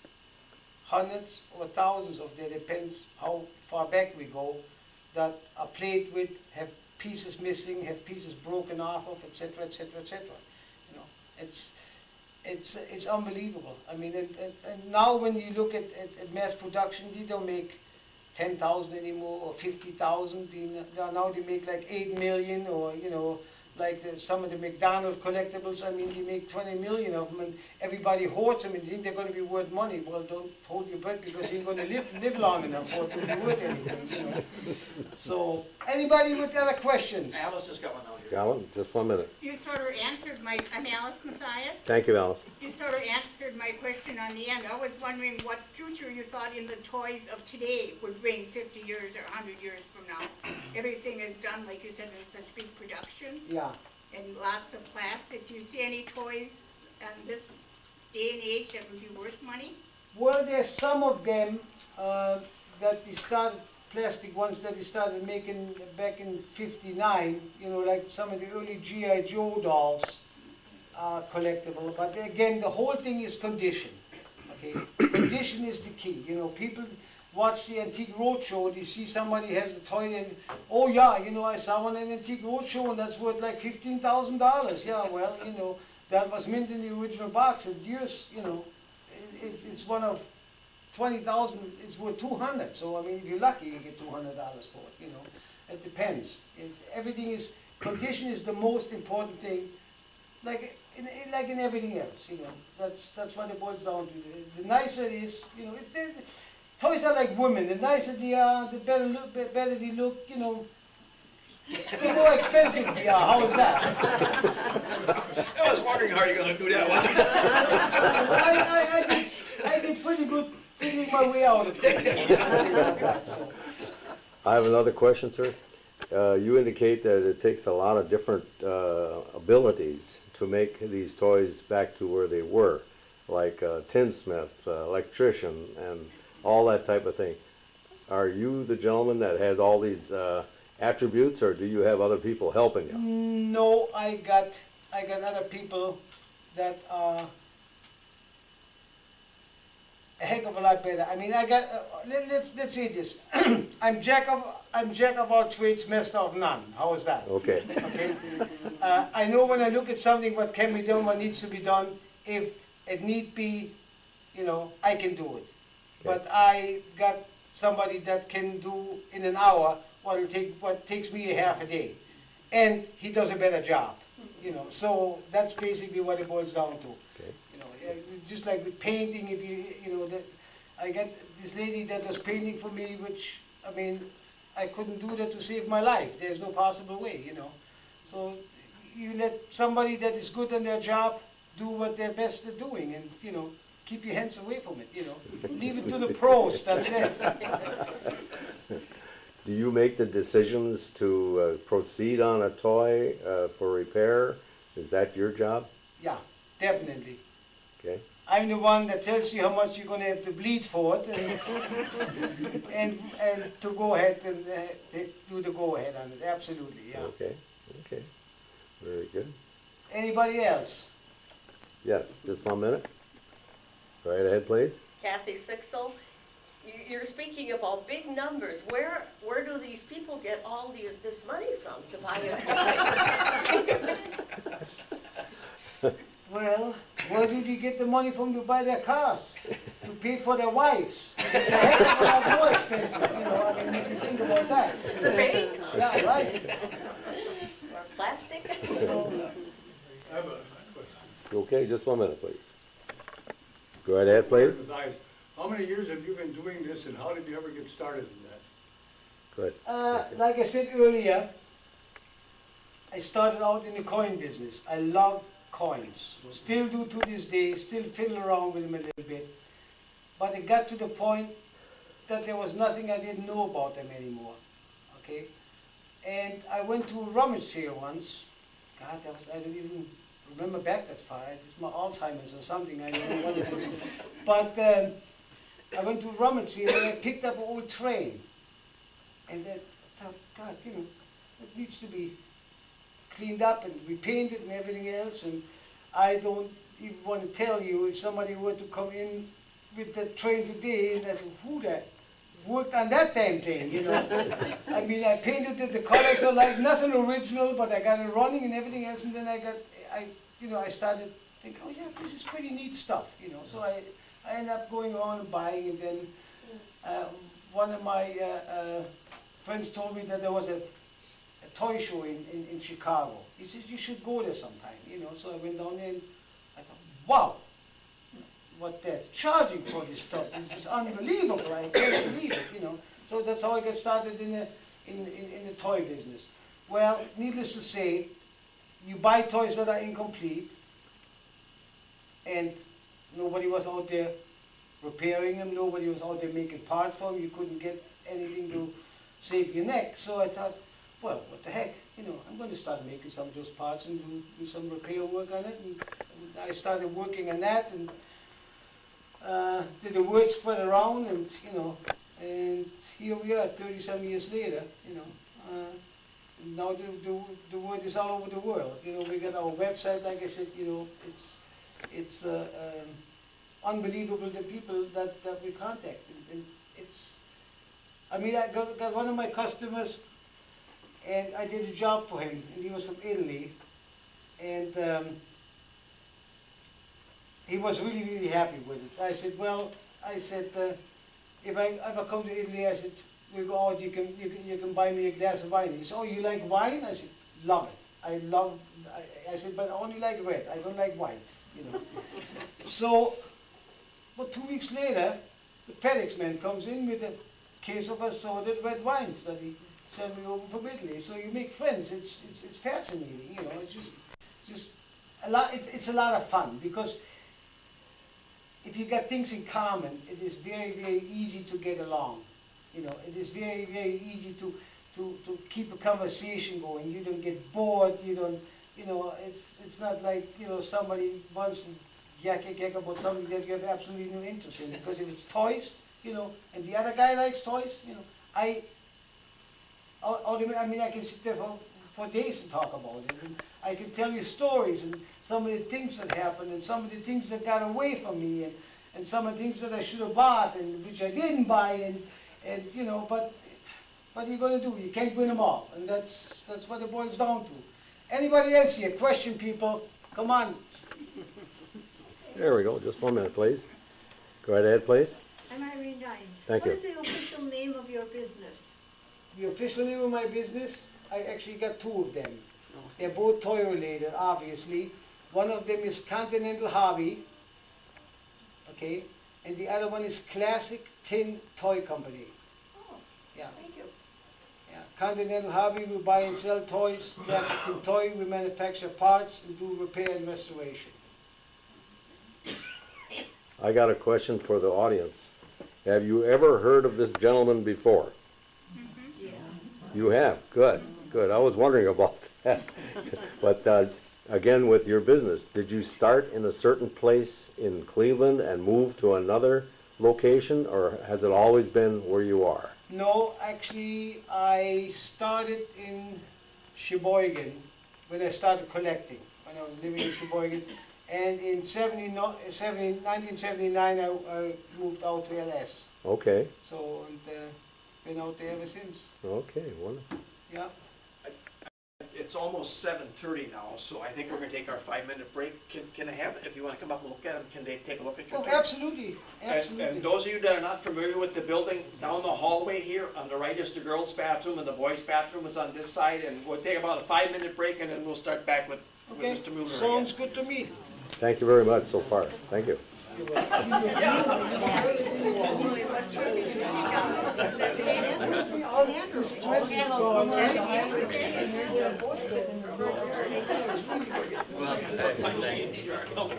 hundreds or thousands of, there depends how far back we go, that are played with, have pieces missing, have pieces broken off of, etc., etc., etc. You know, it's unbelievable. I mean, and now when you look at mass production, they don't make 10,000 anymore or 50,000. Now they make like 8 million, or you know, like some of the McDonald's collectibles. I mean, they make 20 million of them, and everybody hoards them and think they're going to be worth money. Well, don't hold your breath, because you're going to live long enough for it to be worth anything. You know. So, anybody with other questions? Alice has got one out here. Alan, just 1 minute. You sort of answered my, I'm Alice Mathias. Thank you, Alice. You sort of answered my question on the end. I was wondering what future you thought in the toys of today would bring 50 years or 100 years from now. Everything is done, like you said, in such big production. Yeah. And lots of plastic. Do you see any toys in this day and age that would be worth money? Well, there's some of them that they started, plastic ones that they started making back in '59, you know, like some of the early G.I. Joe dolls are collectible. But again, the whole thing is condition, okay? Condition is the key. You know, people watch the Antique Roadshow, they see somebody has a toy and, oh yeah, you know, I saw one in Antique Roadshow and that's worth like $15,000. Yeah, well, you know, that was mint in the original box. And yours, you know, it's one of 20,000, it's worth 200. So, I mean, if you're lucky, you get $200 for it, you know. It depends. Everything is, condition is the most important thing, like in everything else, you know. That's what it boils down to. The nicer it is, you know, toys are like women. The nicer they are, the better they look, you know. The more expensive they are. How is that? I was wondering how you're going to do that one. I did pretty good figuring my way out of things. I have another question, sir. You indicate that it takes a lot of different abilities to make these toys back to where they were, like tinsmith, electrician, and all that type of thing. Are you the gentleman that has all these attributes, or do you have other people helping you? No, I got other people that are a heck of a lot better. I mean, I got. Let's say this. I'm jack of all trades, master of none. How is that? Okay. Okay. I know when I look at something what can be done, what needs to be done. If it need be, you know, I can do it. Okay. But I got somebody that can do in an hour what takes me a half a day, and he does a better job. You know, so that's basically what it boils down to. Okay. You know, just like with painting, if you know that I got this lady that was painting for me, which I mean, I couldn't do that to save my life. There's no possible way, you know. So you let somebody that is good on their job do what they're best at doing, and you know, keep your hands away from it. You know, leave it to the pros. That's it. Do you make the decisions to proceed on a toy for repair? Is that your job? Yeah, definitely. Okay. I'm the one that tells you how much you're going to have to bleed for it, and to go ahead and do the go ahead on it. Absolutely, yeah. Okay. Okay. Very good. Anybody else? Yes. Just 1 minute. Go right ahead, please. Kathy Sixel. You're speaking about big numbers. Where do these people get all this money from to buy a toy? Well, where do they get the money from to buy their cars? To pay for their wives? It's a heck of a lot more expensive, you know, I mean, if you think about that. The bank? Yeah, right. Or plastic? So, I have a question. Okay, just 1 minute, please. Go right ahead, please. How many years have you been doing this, and how did you ever get started in that? Good. like I said earlier, I started out in the coin business. I love coins. Still do to this day, still fiddle around with them a little bit. But it got to the point that there was nothing I didn't know about them anymore. Okay? And I went to a rummage sale once. God, I don't even remember back that far. It's my Alzheimer's or something. I don't know what it was. But I went to a rummage sale and I picked up an old train. And I thought, God, you know, it needs to be cleaned up and repainted and everything else. And I don't even want to tell you if somebody were to come in with that train today and I said, who the worked on that damn thing, you know. I mean, I painted the colors are like nothing original, but I got it running and everything else, and then I started thinking, oh yeah, this is pretty neat stuff, you know. So I ended up going on and buying, and then one of my friends told me that there was a toy show in Chicago. He says, you should go there sometime, you know. So I went down there and I thought, wow, what they're charging for this stuff. This is unbelievable. I can't believe it, you know. So that's how I got started in the toy business. Well, needless to say, you buy toys that are incomplete, and nobody was out there repairing them. Nobody was out there making parts for them. You couldn't get anything to save your neck. So I thought, well, what the heck, you know, I'm going to start making some of those parts and do some repair work on it. And I started working on that, and did the word spread around, and you know, and here we are 30-some years later, you know. Now the word is all over the world. You know, we got our website, like I said, you know, it's unbelievable the people that we contact. And it's, I mean, I got one of my customers, and I did a job for him, and he was from Italy, and he was really, really happy with it. I said, well, if I ever come to Italy, I said, we go out, you can buy me a glass of wine. He said, oh, you like wine? I said, love it. I said, but I only like red. I don't like white, you know. So, but 2 weeks later, the FedEx man comes in with a case of assorted red wines that he sent me over from Italy. So you make friends. It's fascinating, you know. It's just a lot. It's a lot of fun, because if you got things in common, it is very, very easy to get along. You know, it is very, very easy to keep a conversation going. You don't get bored. You don't, you know, it's not like, you know, somebody wants to yak about something that you have absolutely no interest in. Because if it's toys, you know, and the other guy likes toys, you know, I mean, I can sit there for days and talk about it. And I can tell you stories and some of the things that happened and some of the things that got away from me and some of the things that I should have bought and which I didn't buy and you know, but what are you going to do? You can't win them all, and that's what it boils down to. Anybody else here? Question, people. Come on. There we go. Just 1 minute, please. Go right ahead, please. I'm Irene Dine. Thank you. What is the official name of your business? The official name of my business, I actually got two of them. They're both toy related, obviously. One of them is Continental Hobby, okay, and the other one is Classic Tin Toy Company. Oh, yeah. Thank you. Yeah, Continental Hobby, we buy and sell toys. Classic Tin Toy, we manufacture parts and do repair and restoration. I got a question for the audience. Have you ever heard of this gentleman before? Yeah. You have? Good, good. I was wondering about that. But again, with your business, did you start in a certain place in Cleveland and move to another location, or has it always been where you are? No, actually, I started in Sheboygan when I started collecting, when I was living in Sheboygan. And in 1979, I moved out to LS. Okay. So, and been out there ever since. Okay, wonderful. Yeah. It's almost 7:30 now, so I think we're going to take our 5-minute break. Can I have it? If you want to come up and look at them, can they take a look at your Oh, toy? absolutely. Absolutely. And those of you that are not familiar with the building, down the hallway here, on the right is the girls' bathroom, and the boys' bathroom is on this side. And we'll take about a 5-minute break, and then we'll start back with Mr. Mueller. Sounds good to me. Thank you very much so far. Thank you. Well, I thank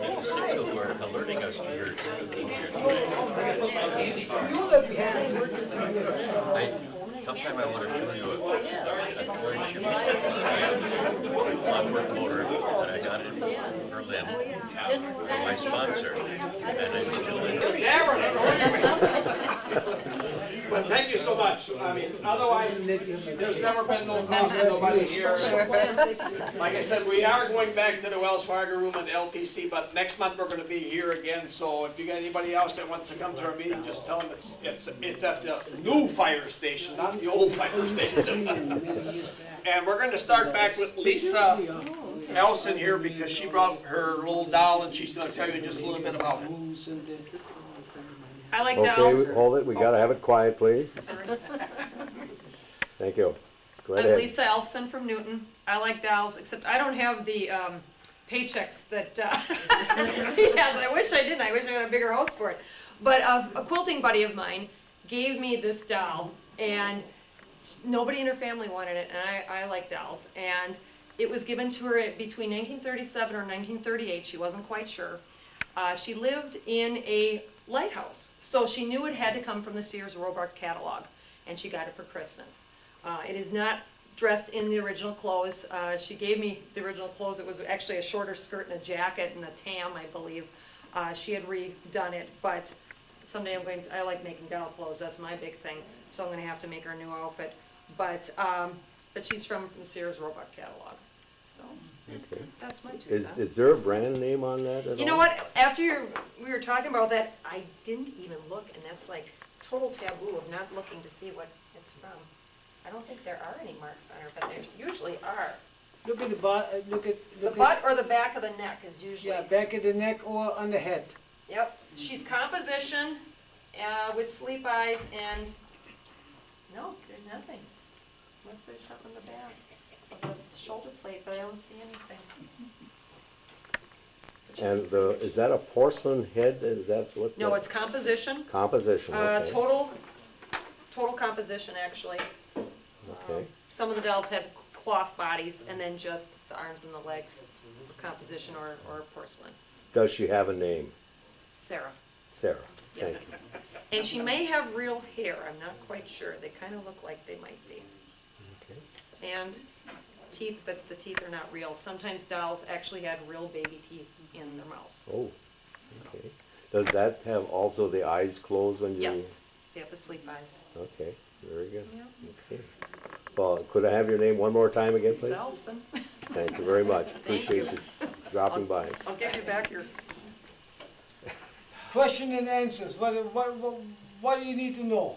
Mrs. Sitchell for alerting us to your sometime I want to show you a toy ship, a clockwork motor that I got bought it for Lynn, my sponsor, and I'm still in. But thank you so much. I mean, otherwise, there's never been no cost to nobody here. Like I said, we are going back to the Wells Fargo room and LTC, but next month we're going to be here again. So if you got anybody else that wants to come to our meeting, just tell them it's at the new fire station, not the old fire station. And we're going to start back with Lisa Elson here because she brought her little doll and she's going to tell you just a little bit about it. I like dolls. Okay, hold it. We got to have it quiet, please. Thank you. Go I'm ahead. Lisa Elfson from Newton. I like dolls, except I don't have the paychecks that he has. I wish I didn't. I wish I had a bigger house for it. But a quilting buddy of mine gave me this doll, and nobody in her family wanted it, and I like dolls. And it was given to her between 1937 or 1938. She wasn't quite sure. She lived in a lighthouse, so she knew it had to come from the Sears Roebuck catalog, and she got it for Christmas. It is not dressed in the original clothes. She gave me the original clothes. It was actually a shorter skirt and a jacket and a tam, I believe. She had redone it, but someday I like making doll clothes. That's my big thing, so I'm going to have to make her a new outfit. But she's from the Sears Roebuck catalog. So Okay. that's my 2 cents. Is there a brand name on that at all? You know what? After we were talking about that, I didn't even look, and that's like total taboo of not looking to see what it's from. I don't think there are any marks on her, but there usually are. Look at the butt. The butt or the back of the neck is usually. Yeah, back of the neck or on the head. Yep. She's composition with sleep eyes, and no, there's nothing. Unless there's something in the back of the shoulder plate, but I don't see anything. And is that a porcelain head? Is that what? No, it's composition. Composition. Okay. Total composition, actually. Okay. Some of the dolls have cloth bodies, and then just the arms and the legs, composition or porcelain. Does she have a name? Sarah. Sarah. Yes. Thank you. And she may have real hair. I'm not quite sure. They kind of look like they might be. Okay. And teeth, but the teeth are not real. Sometimes dolls actually had real baby teeth in their mouths. Oh. Okay. Does that have also the eyes closed when you? Yes. They have the sleep eyes. Okay. Very good. Yep. Okay. Well, could I have your name one more time again, please? Selfson. Thank you very much. Thank Appreciate you. you dropping by. I'll get you back your. Question and answers. What do you need to know?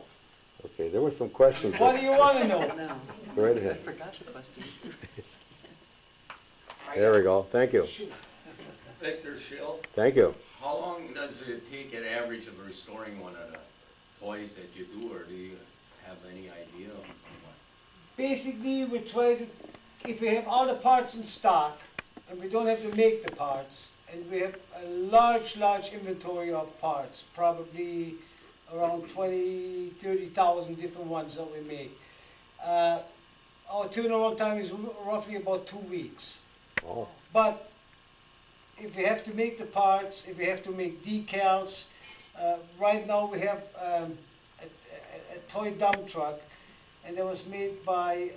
Okay, there were some questions. What do you want to know? No. Go right ahead. I forgot the question. There we go. Thank you. Victor Schill. Thank you. How long does it take an average of restoring one of the toys that you do, or do you have any idea of what? Basically, we try to, if we have all the parts in stock, and we don't have to make the parts, and we have a large inventory of parts, probably around 30,000 different ones that we make. Our turnaround time is roughly about 2 weeks. Oh. But if we have to make the parts, if we have to make decals, right now we have a toy dump truck, and that was made by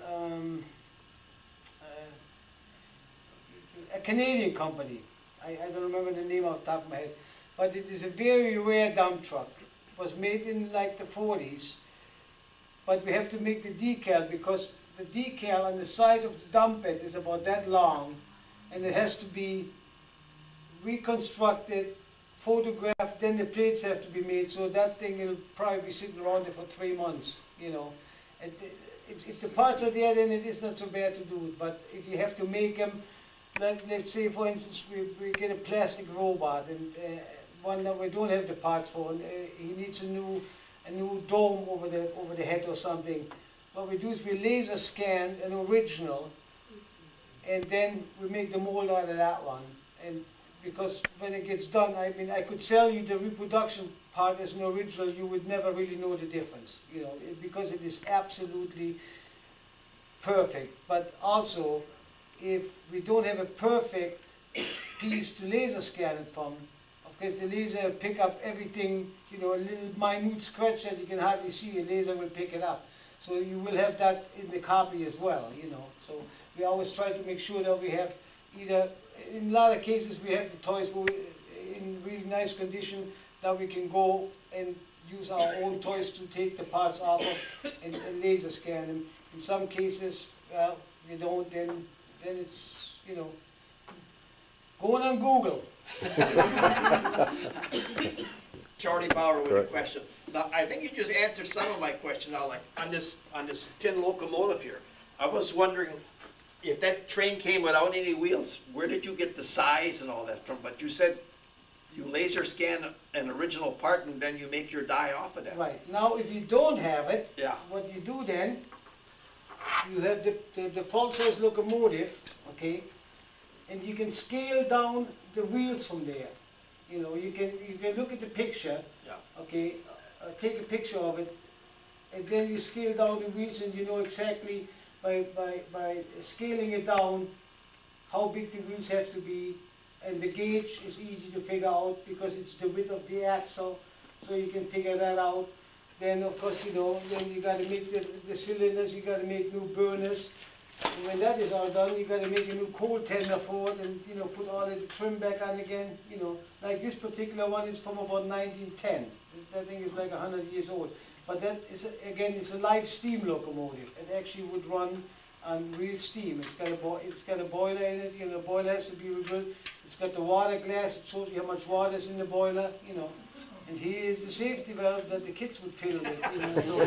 a Canadian company. I don't remember the name off the top of my head, but it is a very rare dump truck. It was made in like the 40s, but we have to make the decal because the decal on the side of the dump bed is about that long, and it has to be reconstructed, photographed, then the plates have to be made, so that thing will probably be sitting around there for 3 months, you know. And if the parts are there, then it is not so bad to do it, but if you have to make them, like, let's say for instance we get a plastic robot, and one that we don't have the parts for, and he needs a new dome over the head or something. What we do is we laser scan an original, and then we make the mold out of that one. And because when it gets done, I mean, I could sell you the reproduction part as an original, you would never really know the difference, you know, because it is absolutely perfect. But also, if we don't have a perfect piece to laser scan it from, of course the laser will pick up everything, you know, a little minute scratch that you can hardly see, a laser will pick it up. So you will have that in the copy as well, you know. So we always try to make sure that we have either in a lot of cases we have the toys in really nice condition that we can go and use our own toys to take the parts off of and laser scan them. In some cases, well, they don't, then it's, you know, going on Google. Charlie Bauer with a question. Now, I think you just answered some of my questions now, like on this tin locomotive here. I was wondering if that train came without any wheels, where did you get the size and all that from? But you said you laser scan an original part and then you make your die off of that. Right. Now, if you don't have it, yeah, what you do then, you have the full-size locomotive, okay, and you can scale down the wheels from there. You know, you can look at the picture, yeah, okay, take a picture of it, and then you scale down the wheels, and you know exactly by scaling it down how big the wheels have to be, and the gauge is easy to figure out because it's the width of the axle, so you can figure that out. Then of course, you know, then you got to make the cylinders, you got to make new burners. And when that is all done, you got to make a new coal tender for it, and you know, put all the trim back on again. You know, like this particular one is from about 1910. That thing is like 100 years old. But that is again, it's a live steam locomotive. It actually would run on real steam. It's got a boiler in it. You know, the boiler has to be rebuilt. It's got the water glass. It shows you how much water is in the boiler. You know. And here is the safety valve that the kids would fill with. You know, so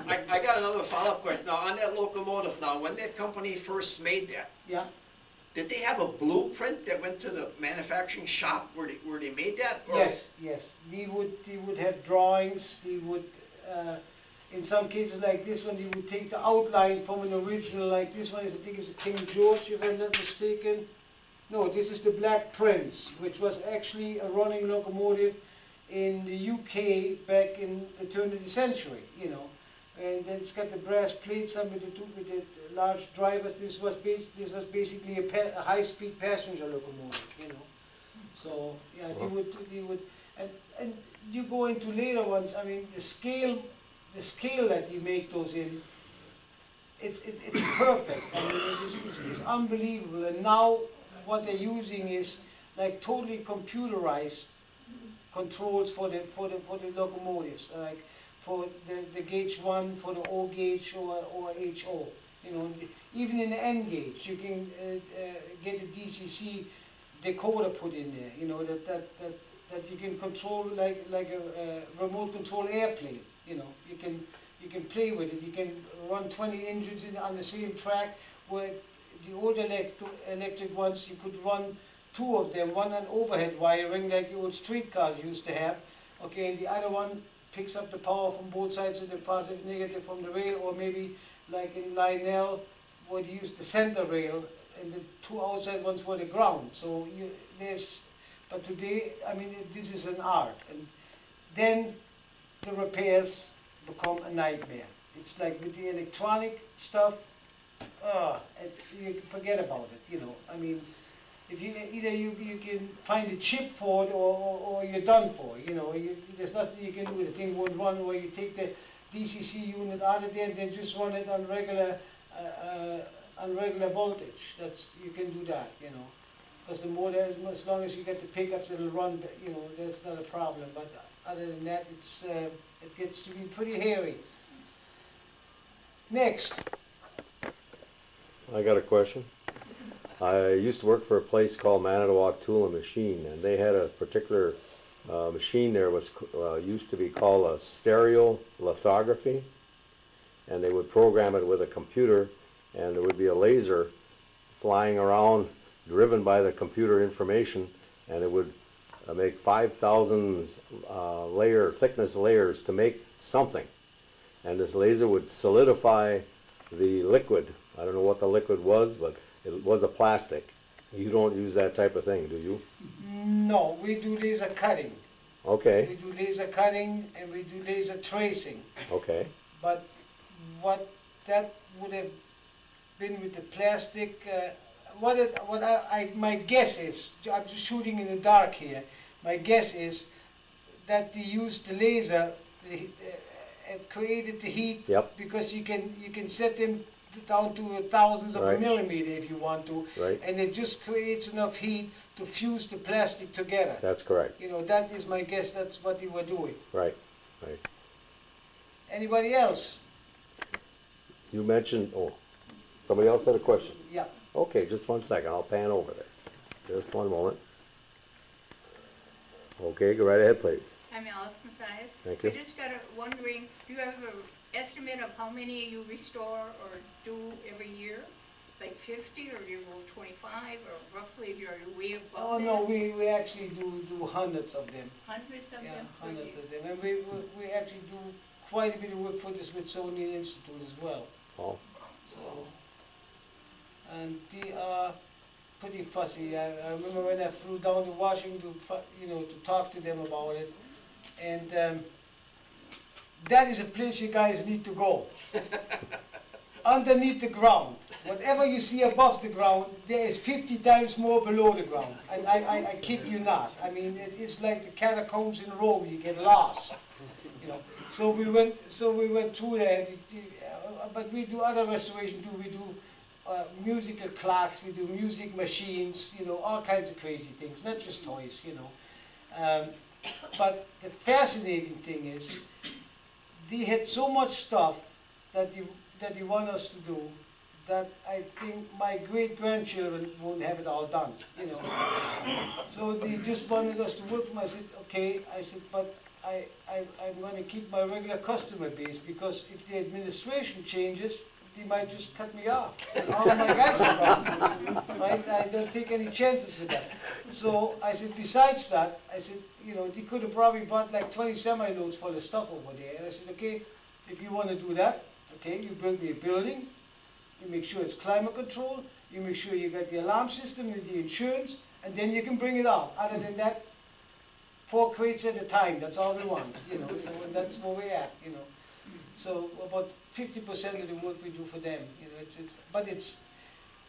I got another follow-up question. Now, on that locomotive, now, when that company first made that, yeah, did they have a blueprint that went to the manufacturing shop where they made that? Or? Yes, yes. They would have drawings. They would, in some cases like this one, they would take the outline from an original like this one. I think it's a King George, if I'm not mistaken. No, this is the Black Prince, which was actually a running locomotive in the UK back in the turn of the century, you know, and then it's got the brass plates on with the large drivers. This was basically a high-speed passenger locomotive, you know. So yeah, they would, and you go into later ones. I mean, the scale that you make those in, it's perfect. I mean, it's unbelievable. And now what they're using is like totally computerized controls for the locomotives, like for the gauge 1, for the O gauge or HO. You know, even in the N gauge, you can get a DCC decoder put in there. You know that you can control like a remote control airplane. You know, you can play with it. You can run 20 engines on the same track. Where the old electric ones, you could run 2 of them, one on overhead wiring like the old streetcars used to have, okay, and the other one picks up the power from both sides of the positive, negative from the rail, or maybe like in Lionel, where they used the center rail, and the 2 outside ones were the ground. So but today, I mean, this is an art, and then the repairs become a nightmare. It's like with the electronic stuff, you forget about it, you know, I mean, if either you can find a chip for it or you're done for. You know, there's nothing you can do. The thing won't run where you take the DCC unit out of there and then just run it on regular voltage. You can do that. You know, because the motor, as long as you get the pickups, it'll run. You know, that's not a problem. But other than that, it gets to be pretty hairy. Next. I got a question. I used to work for a place called Manitowoc Tool and Machine, and they had a particular machine there was used to be called a stereo lithography, and they would program it with a computer, and there would be a laser flying around driven by the computer information, and it would make 5,000 thickness layers to make something, and this laser would solidify the liquid. I don't know what the liquid was, but it was a plastic. You don't use that type of thing, do you? No, we do laser cutting. Okay. We do laser cutting and we do laser tracing. Okay. But what that would have been with the plastic, my guess is, I'm just shooting in the dark here, my guess is that they used the laser, it created the heat, yep, because you can set them down to thousands of a Right. millimeter if you want to, Right. and it just creates enough heat to fuse the plastic together. That's correct. You know, that is my guess. That's what you were doing. Right, right. Anybody else? You mentioned, oh, somebody else had a question? Yeah. Okay, just one second, I'll pan over there. Just one moment. Okay, go right ahead, please. I'm Alice Mathias. Thank you. I just got wondering, do you have an estimate of how many you restore or do every year? Like 50, or do you go 25, or roughly you're way above Oh that? no, we actually do hundreds of them. Hundreds of Yeah, them per hundreds year? of them, and we actually do quite a bit of work for the Smithsonian Institute as well. Oh. So, and they are pretty fussy. I remember when I flew down to Washington, to talk to them about it, and that is a place you guys need to go. Underneath the ground. Whatever you see above the ground, there is 50 times more below the ground. And I kid you not. I mean, it's like the catacombs in Rome. You get lost. You know. So we went through there. But we do other restoration too. We do musical clocks. We do music machines. You know, all kinds of crazy things. Not just toys. You know. But the fascinating thing is, they had so much stuff that you want us to do, that I think my great-grandchildren won't have it all done, you know. So they just wanted us to work for them. I said, okay. I said, but I'm going to keep my regular customer base, because if the administration changes, they might just cut me off. And all of my guys are gone, right? I don't take any chances with that. So I said, besides that, I said, you know, they could have probably bought like 20 semi-loads full of stuff over there. And I said, okay, if you want to do that, okay, you build me a building, you make sure it's climate controlled, you make sure you got the alarm system and the insurance, and then you can bring it out. Other than that, 4 crates at a time, that's all we want, you know, so that's where we're at, you know. So about 50% of the work we do for them, you know, but it's,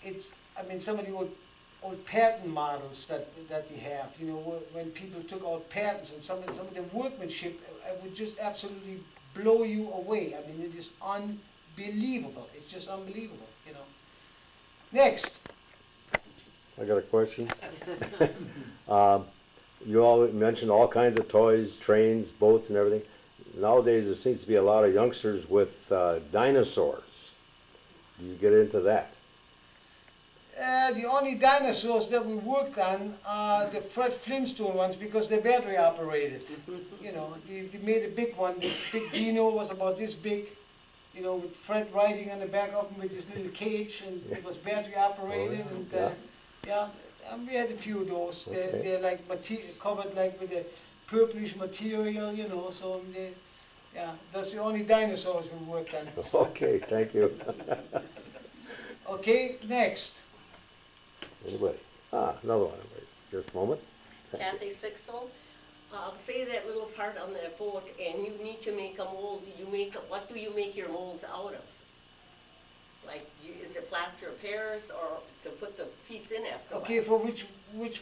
I mean, some of the old patent models that they have, you know, when people took out patents, and some of the workmanship would just absolutely blow you away. I mean, it is unbelievable. It's just unbelievable, you know. Next. I got a question. You all mentioned all kinds of toys, trains, boats, and everything. Nowadays, there seems to be a lot of youngsters with dinosaurs. Do you get into that? The only dinosaurs that we worked on are the Fred Flintstone ones, because they're battery operated. You know, they made a big one. The big dino was about this big, you know, with Fred riding on the back of him with this little cage, and it was battery operated. Oh, and yeah. yeah, and we had a few of those. Okay. They're like covered like with a purplish material, you know. So yeah, that's the only dinosaurs we worked on. Okay, thank you. Okay, next. Anybody? Another one. Wait, just a moment. Kathy Sixel, say that little part on that boat, and you need to make a mold. What do you make your molds out of? Like, is it plaster of Paris, or to put the piece in after? Okay, for which?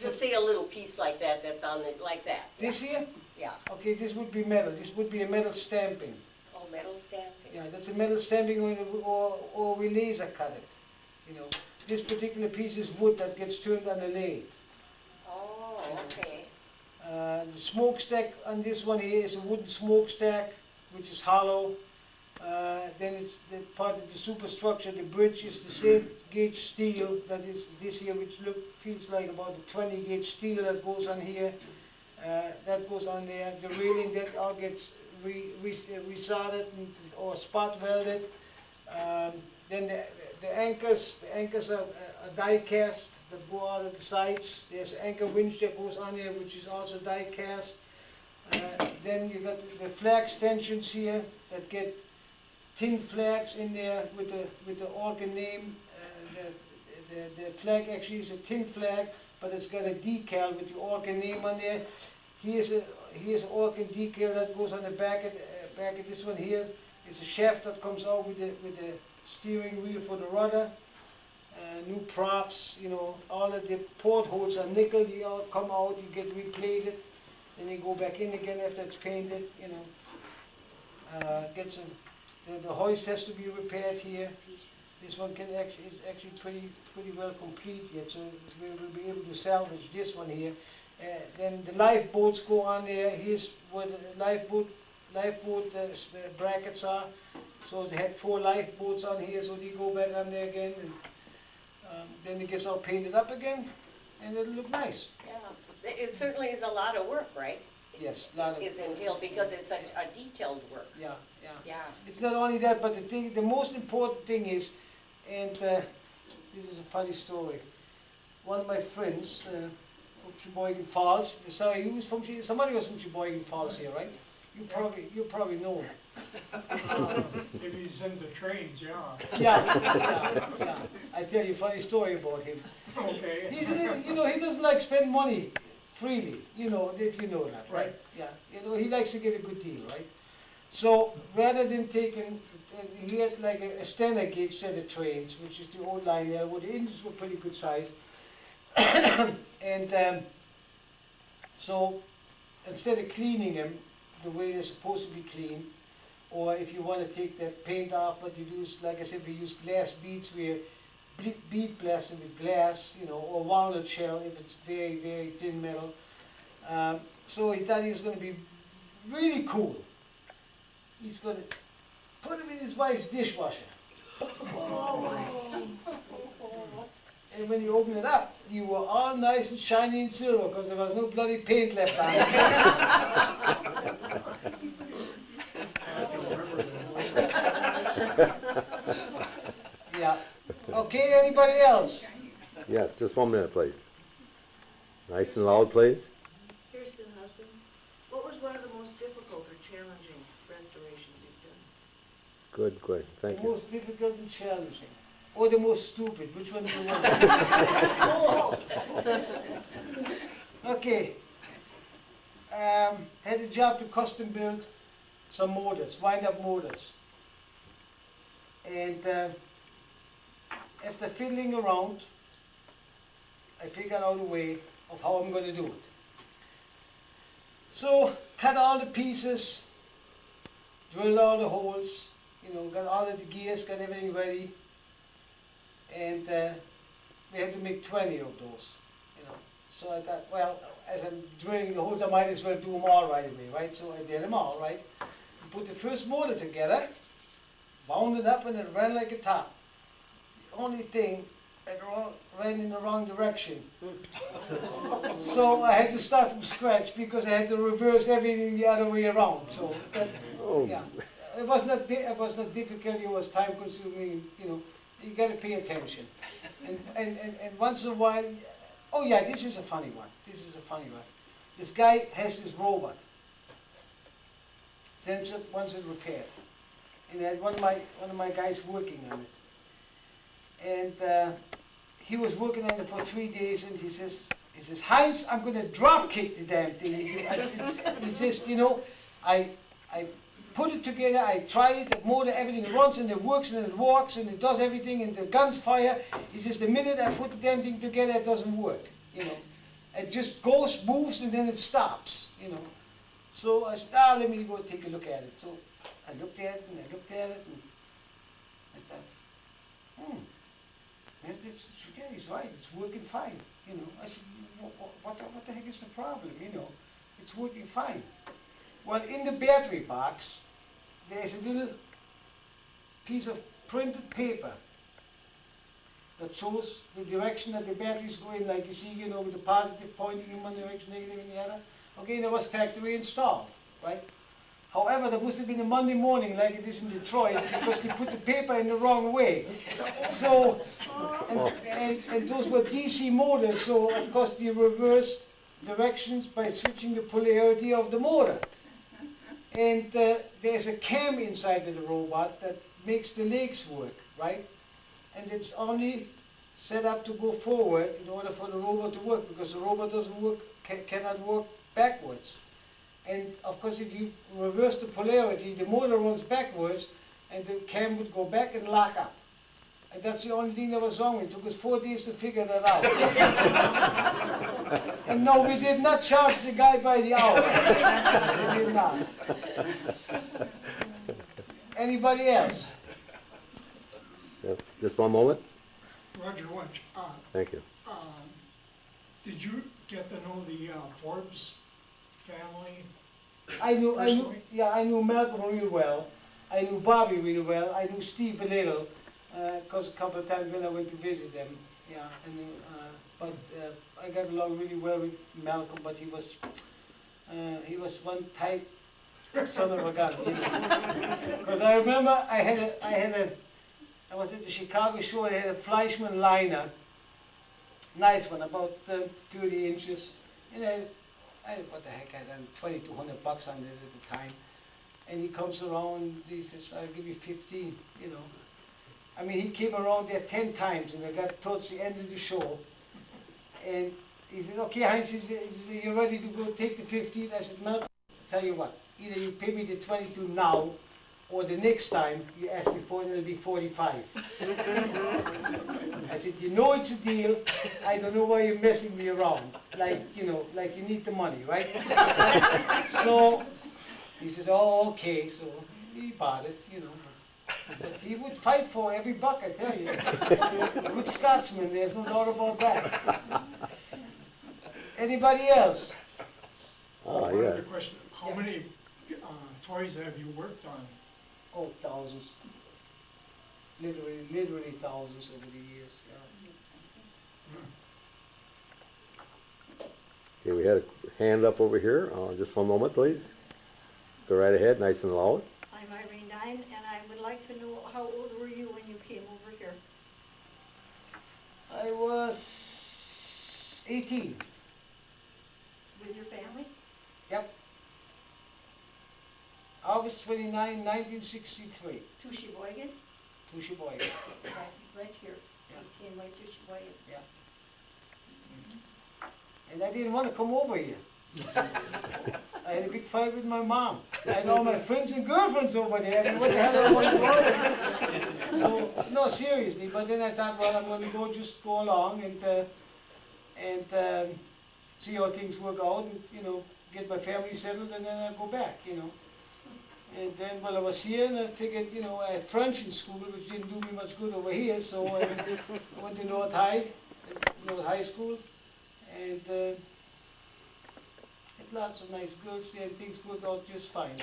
Just say a little piece like that. That's on it, like that. This here? Yeah. Okay, this would be metal. This would be a metal stamping. Oh, metal stamping. Yeah, that's a metal stamping, or we laser cut it. You know, this particular piece is wood that gets turned on the lathe. Oh, okay. The smokestack on this one here is a wooden smokestack, which is hollow. Then it's the part of the superstructure. The bridge is the same gauge steel that is this here, which feels like about a 20 gauge steel that goes on here. That goes on there. The railing, that all gets resoldered or spot welded. Then the anchors are die cast that go out of the sides. There's an anchor winch that goes on here, which is also die cast. Then you got the flag extensions here that get tin flags in there with the organ name. The flag actually is a tin flag, but it's got a decal with the organ name on there. Here's an organ decal that goes on the back of this one here. It's a shaft that comes out with the steering wheel for the rudder. New props, you know, all of the portholes are nickel. They all come out, you get replated, then they go back in again after it's painted, you know. The hoist has to be repaired here. This one is actually pretty well complete yet, so we will be able to salvage this one here. Then the lifeboats go on there. Here's where the lifeboat brackets are. So they had 4 lifeboats on here, so they go back on there again. And, then it gets all painted up again, and it'll look nice. Yeah, it certainly is a lot of work, right? Yes, a lot of. It's entailed because it's such a detailed work. Yeah. Yeah. It's not only that, but the most important thing is, and this is a funny story. One of my friends from Sheboygan Falls. Sorry, he was from somebody was from Sheboygan Falls here, right? You probably know him. If he's into trains, yeah. Yeah. I tell you a funny story about him. Okay. He doesn't like spend money freely. If you know that, right? Yeah. He likes to get a good deal, right? So rather than taking, he had like a standard gauge set of trains, which is the old line there, where the engines were pretty good size. And so instead of cleaning them the way they're supposed to be cleaned, or if you want to take that paint off, what you do is, like I said, we use glass beads. We're bead blasted with glass, or walnut shell if it's very, very thin metal. So he thought he was going to be really cool. He's going to put him in his wife's dishwasher. And when you open it up, you were all nice and shiny and silver because there was no bloody paint left on it. Yeah. Okay, anybody else? Yes, just 1 minute, please. Nice and loud, please. Kirsten, husband, what was one of the most difficult or challenging restorations you've done? Good, thank you. The most difficult and challenging. Or the most stupid, which one do you want? Okay. Had a job to custom build some motors, wind-up motors. And after fiddling around, I figured out a way of how I'm going to do it. So, cut all the pieces, drilled all the holes, got all of the gears, got everything ready. And we had to make 20 of those, So I thought, well, as I'm drilling the holes, I might as well do them all right away, right? So I did them all, right? We put the first motor together, wound it up, and it ran like a top. The only thing, it ran in the wrong direction. So I had to start from scratch because I had to reverse everything the other way around. So that, yeah, it was not difficult. It was time consuming. You got to pay attention. And once in a while, oh yeah, this is a funny one. This guy has this robot. Wants it repaired. And I had one of my guys working on it. And he was working on it for 3 days, and he says, Heinz, I'm going to drop kick the damn thing. He says, I put it together, I try it, the motor, everything runs, and it works, and it walks, and it does everything, and the guns fire. He says, the minute I put the damn thing together, it doesn't work, It just goes, moves, and then it stops, So I said, let me go take a look at it. So I looked at it, and I I thought, man, he's right, it's working fine, I said, what the heck is the problem, It's working fine. Well, in the battery box, there's a little piece of printed paper that shows the direction that the batteries go in, like you see, with the positive pointing in one direction, negative in the other. Okay, that was factory installed, right? However, that must have been a Monday morning like it is in Detroit because they put the paper in the wrong way. So, and those were DC motors, so of course they reversed directions by switching the polarity of the motor. And there's a cam inside of the robot that makes the legs work, right? And it's only set up to go forward in order for the robot to work, because the robot cannot work backwards. And of course, if you reverse the polarity, the motor runs backwards, and the cam would go back and lock up. And that's the only thing that was wrong. It took us 4 days to figure that out. And no, we did not charge the guy by the hour. We did not. Anybody else? Yep. Just one moment. Roger Wunsch. Thank you. Did you get to know the Forbes family? I knew Malcolm real well. I knew Bobby real well. I knew Steve a little, because a couple of times when I went to visit them. Yeah, I knew, but I got along really well with Malcolm, but he was one tight son of a gun. Because I remember I was at the Chicago show and I had a Fleischmann liner, nice one, about 30 inches, and what the heck, I had $2,200 on it at the time. And he comes around and he says, I'll give you 15, you know. I mean, he came around there 10 times and I got towards the end of the show. And he said, okay, Heinz, he said, you ready to go take the 15? I said, no, tell you what, either you pay me the 22 now, or the next time you ask me for it, it'll be 45. I said, you know it's a deal. I don't know why you're messing me around. Like, you know, like you need the money, right? So he says, oh, okay. So he bought it, you know. But he would fight for every buck, I tell you. A good Scotsman, there's no doubt about that. Anybody else? Oh, One yeah. other question. How many toys have you worked on? Oh, thousands. Literally thousands over the years. Yeah. Okay, we had a hand up over here. Just one moment, please. Go right ahead, nice and loud. I'm Irene Dine, and I would like to know, how old were you when you came over here? I was 18. With your family? Yep. August 29, 1963. To Sheboygan? To Sheboygan. Right here. Yeah. You came right to Sheboygan. Yeah. And I didn't want to come over here. I had a big fight with my mom. I had all my friends and girlfriends over there. I mean, what the hell do I want to go? So, no, seriously. But then I thought, well, I'm going to just go along and see how things work out, and you know, get my family settled, and then I'll go back, you know. And then, well, I was here, and I figured, you know, I had French in school, which didn't do me much good over here, so I went to North High School, and had lots of nice girls there, and things worked out just fine.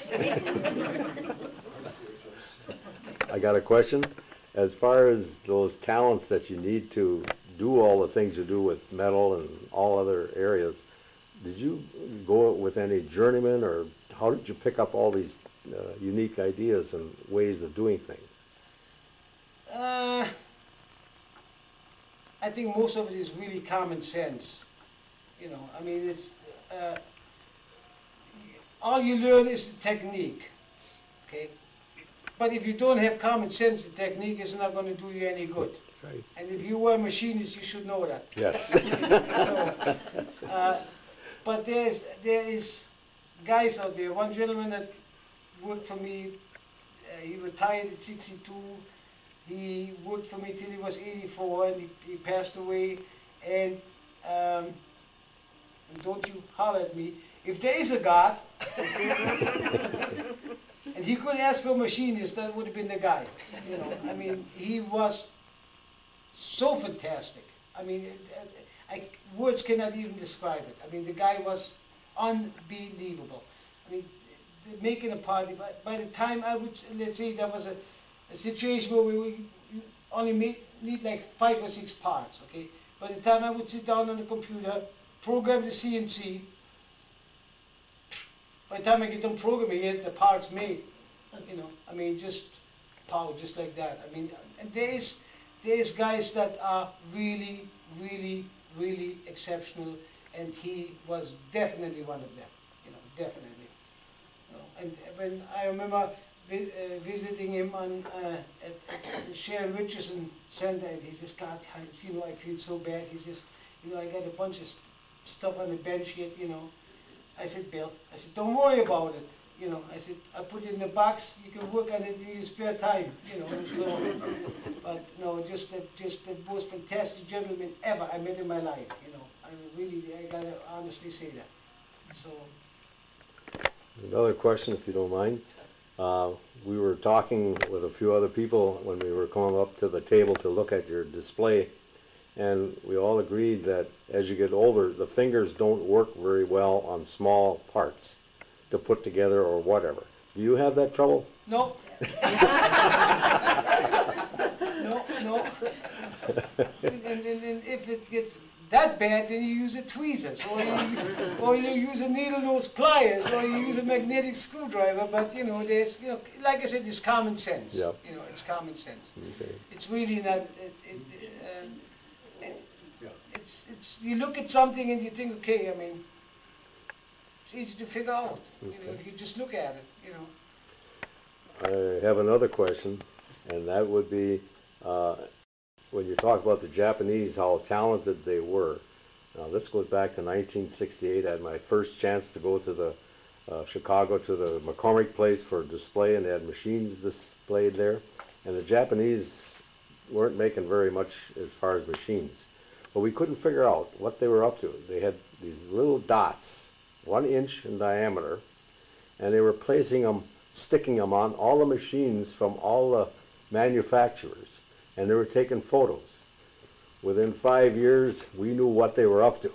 I got a question. As far as those talents that you need to do all the things you do with metal and all other areas, did you go with any journeyman, or how did you pick up all these unique ideas and ways of doing things? I think most of it is really common sense. You know, I mean, it's all you learn is the technique, okay? But if you don't have common sense, the technique is not going to do you any good. That's right. And if you were a machinist, you should know that. Yes. So, but there is guys out there. One gentleman that worked for me, he retired at 62. He worked for me till he was 84, and he passed away. And don't you holler at me. If there is a God, and he could ask for a machinist, that would have been the guy. You know, I mean, he was so fantastic. I mean, words cannot even describe it. I mean, the guy was unbelievable. I mean, making a party, by the time I would, let's say there was a situation where we only need like 5 or 6 parts, okay? By the time I would sit down on the computer, program the CNC, by the time I get done programming it, the parts made, you know, I mean, just power, just like that. I mean, and there's guys that are really, really, really exceptional, and he was definitely one of them, you know, definitely. You know, and when I remember visiting him at the Sharon Richardson Center, and he just, God, you know, I feel so bad. He says, you know, I got a bunch of stuff on the bench yet, you know. I said, Bill, I said, don't worry about it. You know, I said, I put it in the box, you can work on it in your spare time, you know. So, but no, just the most fantastic gentleman ever I met in my life, you know. I gotta honestly say that. So. Another question, if you don't mind. We were talking with a few other people when we were coming up to the table to look at your display, and we all agreed that as you get older, the fingers don't work very well on small parts to put together or whatever. Do you have that trouble? No. No. And if it gets that bad, then you use a tweezers, or you use a needle nose pliers, or you use a magnetic screwdriver. But there's like I said, it's common sense. Yep. It's common sense. Okay. It's really not. It's you look at something and you think, okay, I mean, it's easy to figure out. Okay. If you just look at it. I have another question, and that would be when you talk about the Japanese, how talented they were. Now, this goes back to 1968. I had my first chance to go to the Chicago, to the McCormick place for a display, and they had machines displayed there. And the Japanese weren't making very much as far as machines. But we couldn't figure out what they were up to. They had these little dots, 1 inch in diameter, and they were placing them, sticking them on all the machines from all the manufacturers, and they were taking photos. Within 5 years, we knew what they were up to,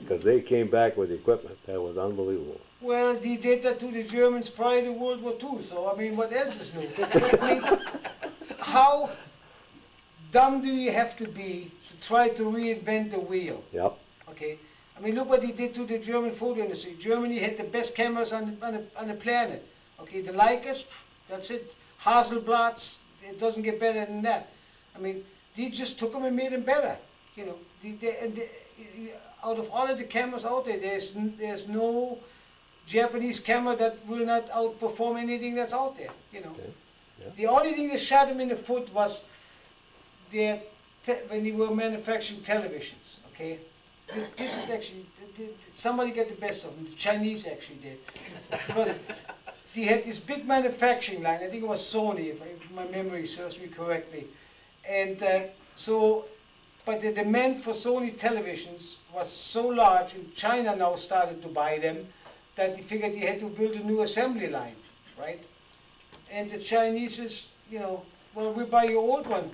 because they came back with equipment that was unbelievable. Well, they did that to the Germans prior to World War II, so I mean, what else is new? I mean, how dumb do you have to be to try to reinvent the wheel? Yep. Okay. I mean, look what he did to the German photo industry. Germany had the best cameras on the planet. Okay, the Leicas, that's it. Hasselblads, it doesn't get better than that. I mean, they just took them and made them better. Out of all of the cameras out there, there's no Japanese camera that will not outperform anything that's out there. Okay. Yeah. The only thing that shot them in the foot was when they were manufacturing televisions. Okay. This is actually, somebody got the best of them. The Chinese actually did. Because they had this big manufacturing line. I think it was Sony, if my memory serves me correctly. And but the demand for Sony televisions was so large, and China now started to buy them, that they figured they had to build a new assembly line, right? And the Chinese is, well, we'll buy your old one,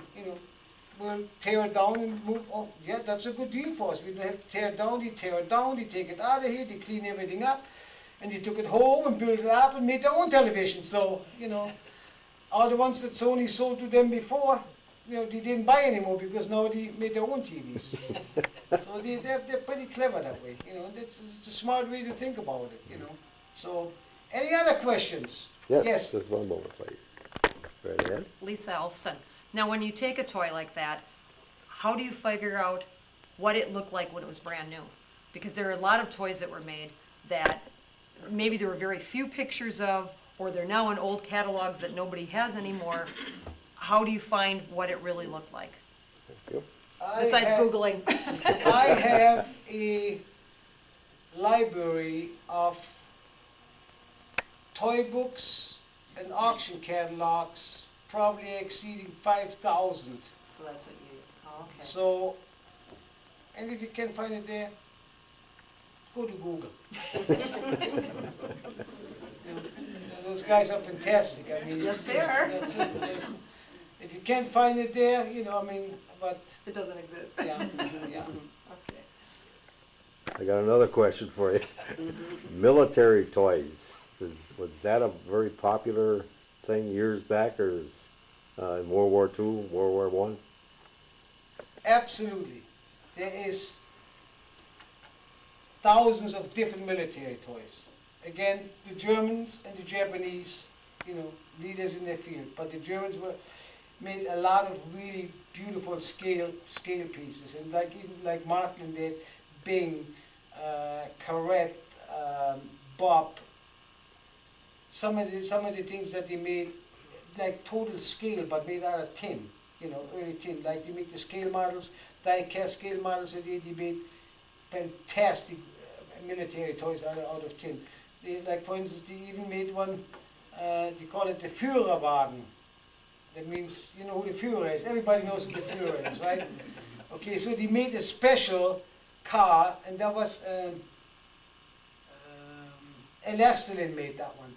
we'll tear it down and move. Oh, yeah, that's a good deal for us. We don't have to tear it down. They tear it down, they take it out of here, they clean everything up, and they took it home and built it up and made their own television. So, all the ones that Sony sold to them before, they didn't buy anymore because now they made their own TVs. So they're pretty clever that way. It's a smart way to think about it. So, any other questions? Yes. Just one moment, please. Right ahead. Lisa Elfson. Now, when you take a toy like that, how do you figure out what it looked like when it was brand new? Because there are a lot of toys that were made that maybe there were very few pictures of, or they're now in old catalogs that nobody has anymore. How do you find what it really looked like? Besides Googling. I have a library of toy books and auction catalogs, probably exceeding 5,000. So that's what you use. Oh, okay. So, and if you can't find it there, go to Google. Those guys are fantastic. I mean, yes, they are. If you can't find it there, but it doesn't exist. Yeah. Okay. I got another question for you. Military toys. Was that a very popular thing years back, or is in World War II, World War I? Absolutely. There is thousands of different military toys. Again, the Germans and the Japanese, leaders in their field. But the Germans made a lot of really beautiful scale pieces, and like Markland did, Bing, Carrette, Bob. Some of the things that they made, like total scale, but made out of tin, early tin. Like they make the scale models, die-cast scale models that they made fantastic military toys out of tin. Like for instance, they even made one, they call it the Führerwagen. That means, you know who the Führer is. Everybody knows who the Führer is, right? Okay, so they made a special car, and that was, Elastilin made that one.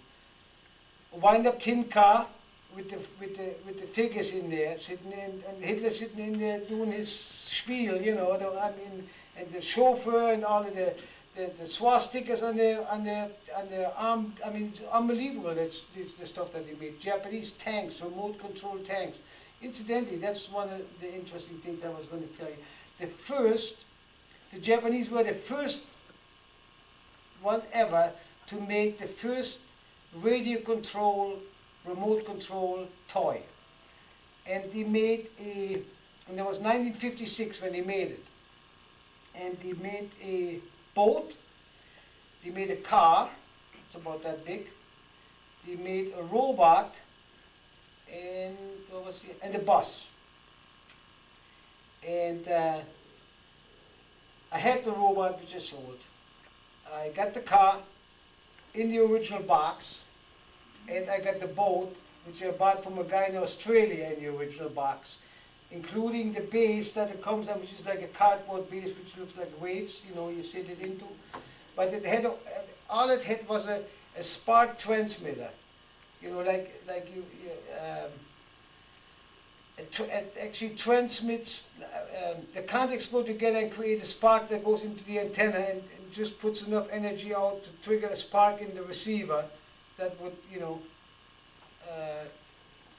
a wind-up tin car with the figures in there, sitting in, and Hitler sitting in there doing his spiel, you know. And the chauffeur and all of the swastikas on the arm. I mean, it's unbelievable. That's the stuff that they made. Japanese tanks, remote control tanks. Incidentally, that's one of the interesting things I was going to tell you. The Japanese were the first one ever to make the first radio control, remote control toy. And they made and it was 1956 when they made it. And they made a boat, they made a car, it's about that big, they made a robot, and what was it? And a bus. And I had the robot which I sold. I got the car in the original box, and I got the boat which I bought from a guy in Australia in the original box, including the base that it comes on, which is like a cardboard base which looks like waves, you know, you sit it into. But it had all it had was a spark transmitter, you know, it actually transmits, the contacts go together and create a spark that goes into the antenna and just puts enough energy out to trigger a spark in the receiver that would, you know,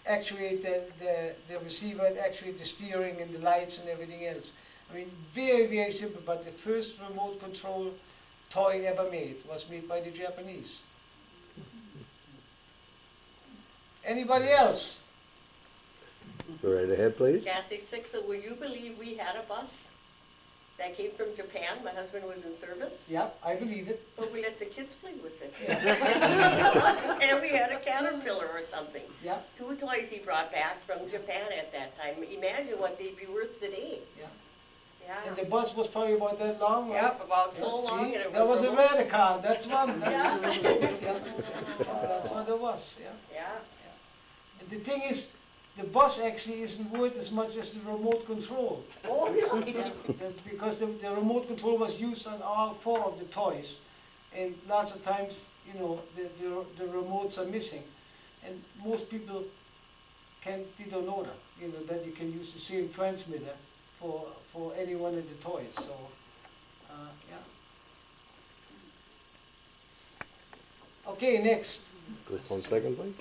actuate the receiver and actuate the steering and the lights and everything else. I mean, very, very simple, but the first remote control toy ever made was made by the Japanese. Anybody else? Go right ahead, please. Kathy Sixel, will you believe we had a bus that came from Japan? My husband was in service. Yep, I believe it. But we let the kids play with it. Yeah. And we had a caterpillar or something. Yeah. 2 toys he brought back from Japan at that time. Imagine what they'd be worth today. Yeah. Yeah. And the bus was probably about that long, right? Yep, about so Yeah, long. see? And it That was a remote. Radicon, that's one. Yeah. That's what it was, yeah. Yeah. And the thing is, the bus actually isn't worth as much as the remote control. Oh, really? Yeah, because the remote control was used on all 4 of the toys. And lots of times, you know, the remotes are missing. And most people they don't know that, you know, that you can use the same transmitter for any one of the toys. So, yeah. Okay, next. Just 1 second, please.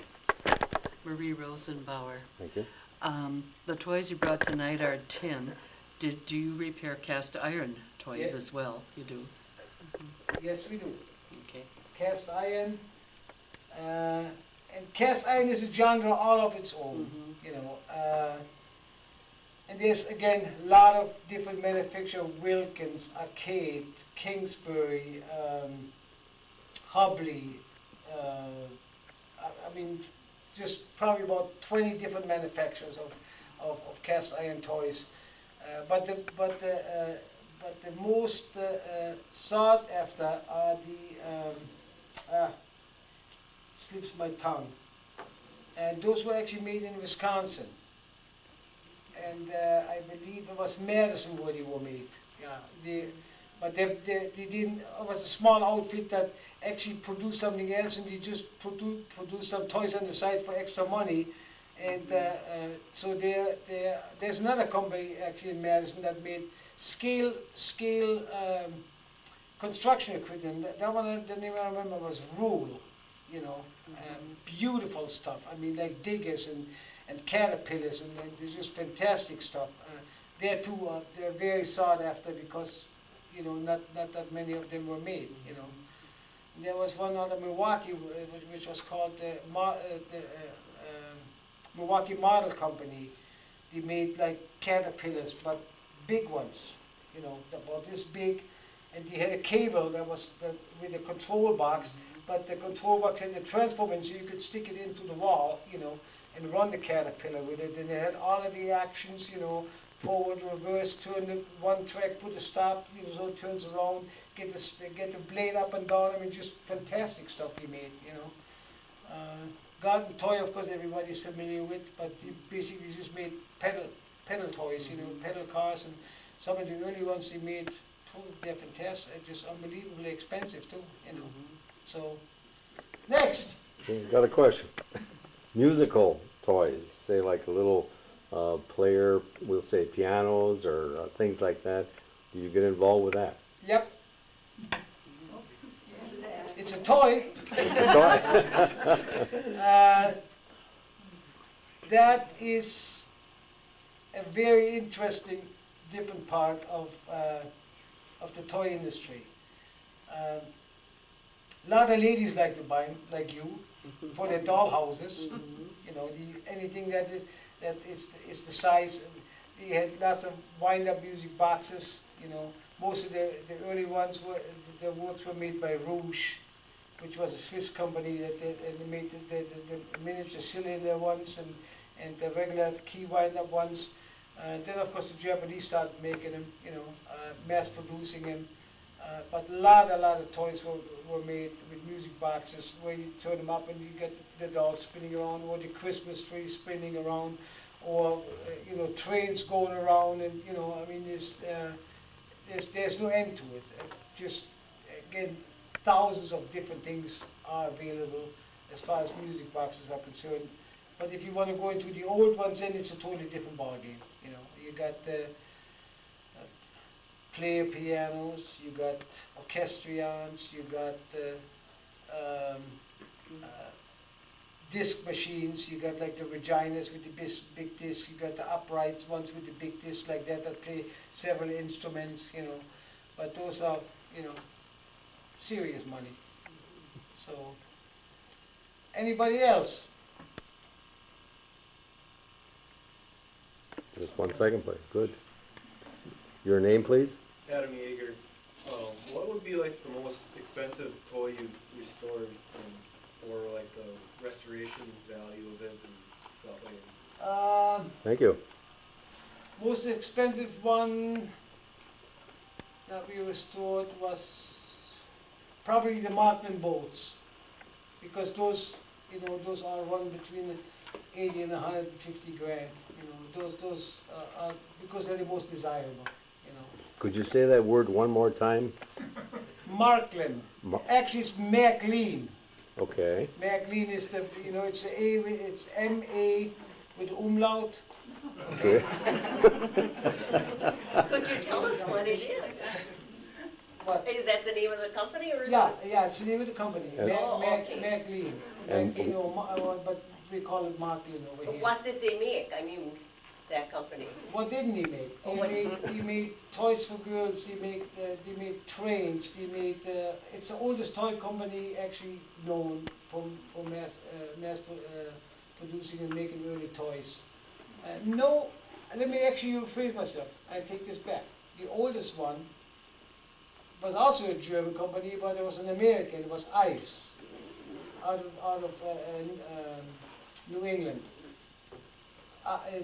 Marie Rosenbauer. Thank you. The toys you brought tonight are tin. Do you repair cast iron toys Yeah. as well? You do? Yes, we do. Okay. Cast iron. And cast iron is a genre all of its own, you know. And there's, again, a lot of different manufacturers: Wilkins, Arcade, Kingsbury, Hubley. I mean, just probably about 20 different manufacturers of cast iron toys. But the most sought after are the slips my tongue. And those were actually made in Wisconsin. And I believe it was Madison where they were made. Yeah, but they didn't. It was a small outfit that actually produced something else, and they just produced some toys on the side for extra money. And so there's another company actually in Madison that made scale construction equipment. That one, the name I remember was Rule. You know, beautiful stuff. I mean, like diggers and caterpillars, and there's just fantastic stuff. There too, they're very sought after because, you know, not that many of them were made. You know, and there was one out of Milwaukee which was called the Milwaukee Model Company. They made like caterpillars, but big ones. You know, about this big, and they had a cable that was with a control box. But the control box had a transformer, so you could stick it into the wall, you know, and run the caterpillar with it. And it had all of the actions, you know, forward, reverse, turn the one track, put a stop, you know, so it turns around, get the blade up and down. I mean, just fantastic stuff he made, you know. Garden toy, of course, everybody's familiar with, but he basically just made pedal toys, you know, pedal cars, and some of the early ones he made, they're fantastic, just unbelievably expensive too, you know. So Next. Okay, got a question. Musical toys, say like a little player, we'll say pianos or things like that. Do you get involved with that? Yep. It's a toy. It's a toy. That is a very interesting, different part of the toy industry. A lot of ladies like to buy them, like you, for their doll houses. You know, anything that is the size. They had lots of wind-up music boxes. You know, most of the early ones the works were made by Rouge, which was a Swiss company that they made the miniature cylinder ones and the regular key wind-up ones. Then, of course, the Japanese started making them, you know, mass producing them. But a lot of toys were made with music boxes where you turn them up and you get the doll spinning around, or the Christmas tree spinning around, or you know, trains going around, and you know, I mean, there's no end to it. Just again, thousands of different things are available as far as music boxes are concerned. But if you want to go into the old ones, then it's a totally different ballgame. You know, you got the player pianos, you got orchestrions, you got disc machines, you got like the Reginas with the big disc, you got the uprights ones with the big disc like that play several instruments, you know. But those are, you know, serious money. So, anybody else? Just 1 second, please. Good. Your name, please? Adam Yeager. What would be like the most expensive toy you restored, or like the restoration value of it and stuff like that? Thank you. Most expensive one that we restored was probably the Markman boats, because those, you know, those are run between 80 and 150 grand. You know, those are because they're the most desirable. You know. Could you say that word one more time? Markman. Actually, it's MacLean. Okay. MacLean is the, you know, it's it's M-A with umlaut. Okay. Could you tell us what it is? What? Is that the name of the company, or is Yeah, it? yeah, it's the name of the company. Okay. MacLean. And You know, but we call it Marklean over But here. what did they make? I mean, that company. What didn't he make? He made toys for girls. He made trains. He made. It's the oldest toy company actually known for mass producing and making early toys. No, let me actually rephrase myself. I take this back. The oldest one was also a German company, but it was an American. It was Ives, out of New England.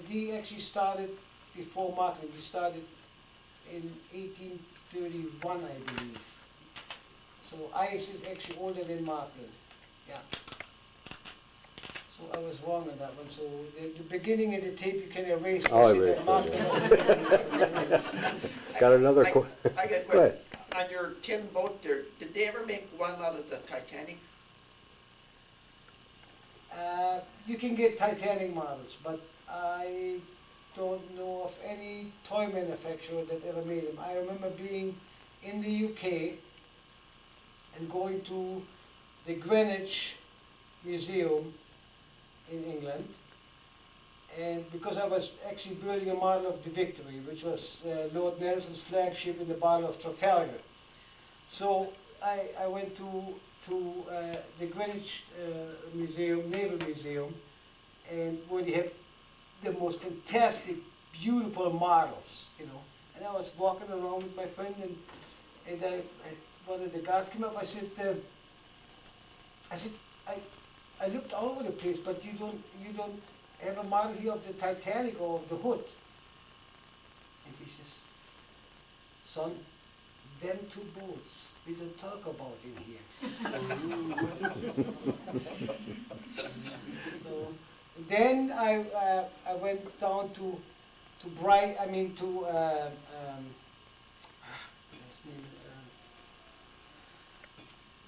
He actually started before Markman. He started in 1831, I believe. So Ives is actually older than Markman. Yeah. So I was wrong on that one. So the beginning of the tape you can erase. I'll erase that. Got another I question. got a question. On your tin boat there, did they ever make one out of the Titanic? You can get Titanic models, but I don't know of any toy manufacturer that ever made them. I remember being in the UK and going to the Greenwich Museum in England, and because I was actually building a model of the Victory, which was Lord Nelson's flagship in the Battle of Trafalgar. So I went to the Greenwich Museum, Naval Museum, and where they have the most fantastic, beautiful models, you know. And I was walking around with my friend, and one of the guys came up. I said, I looked all over the place, but you don't have a model here of the Titanic or of the Hood. And he says, son, them two boats we don't talk about in here. So then I went down to Bright. I mean to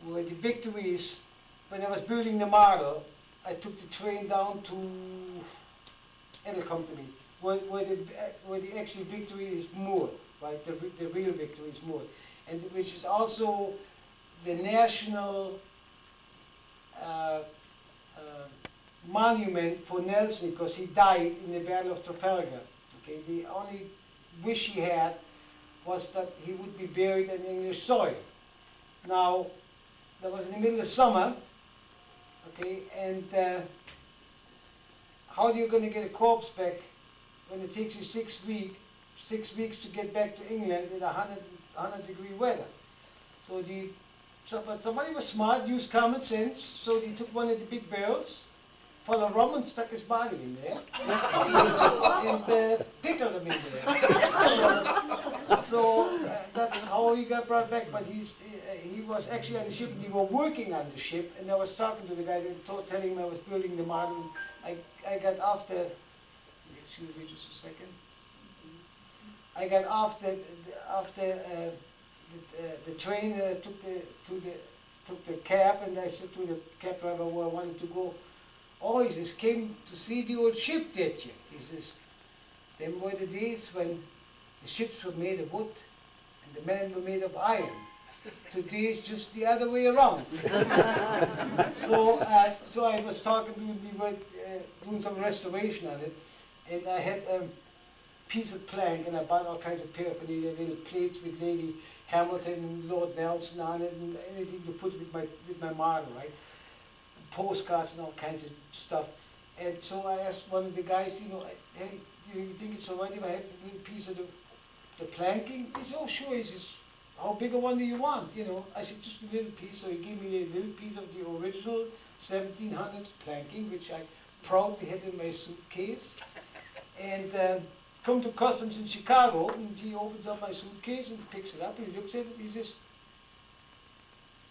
where the Victory is when I was building the model, I took the train down to It'll come to me. Where the actual victory is moored, right? The real victory is moored, and which is also the national monument for Nelson, because he died in the Battle of Trafalgar. Okay, the only wish he had was that he would be buried in English soil. Now, that was in the middle of summer. Okay, and how are you going to get a corpse back when it takes you 6 weeks to get back to England in 100-degree weather? So but somebody was smart, used common sense, so they took one of the big barrels full of rum and stuck his body in there and pickled him in there. So that's how he got brought back. But he was actually on the ship, and we were working on the ship, and I was talking to the guy, telling him I was building the model. I got off the, excuse me just a second. I got off the train, took the cab, and I said to the cab driver where I wanted to go. Oh, he says, came to see the old ship, did you? He says, them were the days when the ships were made of wood and the men were made of iron. Today it's just the other way around. So I was talking to him, we were doing some restoration on it, and I had a piece of plank, and I bought all kinds of paraphernalia, little plates with Lady Hamilton and Lord Nelson on it, and anything to put with my model, right? Postcards and all kinds of stuff. And so I asked one of the guys, hey, you think it's all right if I have a little piece of the planking? He said, oh, sure. He says, how big a one do you want? I said, just a little piece. So he gave me a little piece of the original 1700s planking, which I proudly had in my suitcase. And come to customs in Chicago, and he opens up my suitcase and picks it up, and he looks at it, and he says,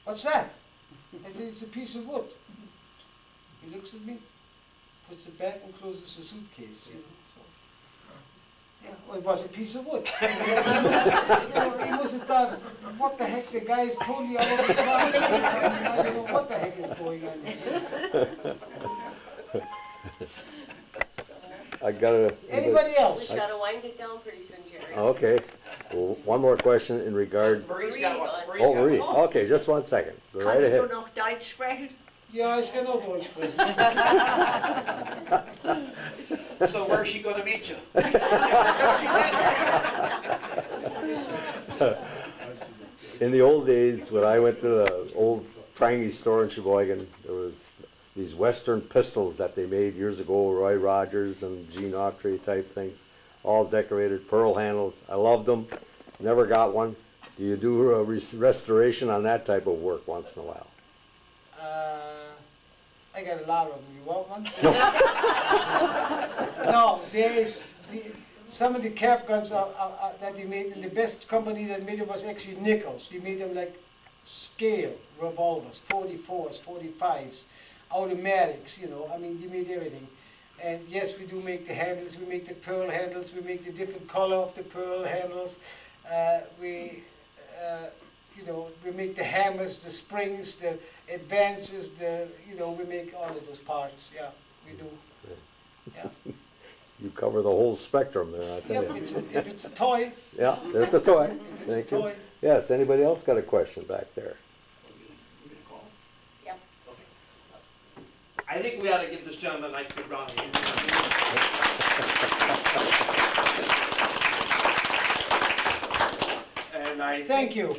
what's that? I said, it's a piece of wood. He looks at me, puts it back, and closes the suitcase. So, yeah, well, it was a piece of wood. He must have thought, what the heck, the guy is totally out of his mind. I don't know what the heck is going on here. Anybody else? We've got to wind it down pretty soon, Jerry. Okay. Well, one more question in regard. Marie's got one. Oh, Marie. Okay, just 1 second. Go right ahead. Kannst du noch Deutsch sprechen? Ja, ich kann auch Deutsch sprechen. So where's she going to meet you? In the old days, when I went to the old Prangy store in Sheboygan, there was these Western pistols that they made years ago, Roy Rogers and Gene Autry type things, all decorated, pearl handles. I loved them. Never got one. Do you do a restoration on that type of work once in a while? I got a lot of them. You want one? No. No, there is some of the cap guns that they made, and the best company that made it was actually Nichols. They made them like scale revolvers, 44s, 45s, automatics, I mean, they made everything. And yes, we do make the handles, we make the pearl handles, we make the different color of the pearl handles. We make the hammers, the springs, the advances, we make all of those parts. Yeah, we do. Yeah. You cover the whole spectrum there, I tell you. If it's a toy. Yeah, it's a toy. Thank you. Yes, anybody else got a question back there? Yeah. I think we ought to give this gentleman a nice big round of applause. And Thank you.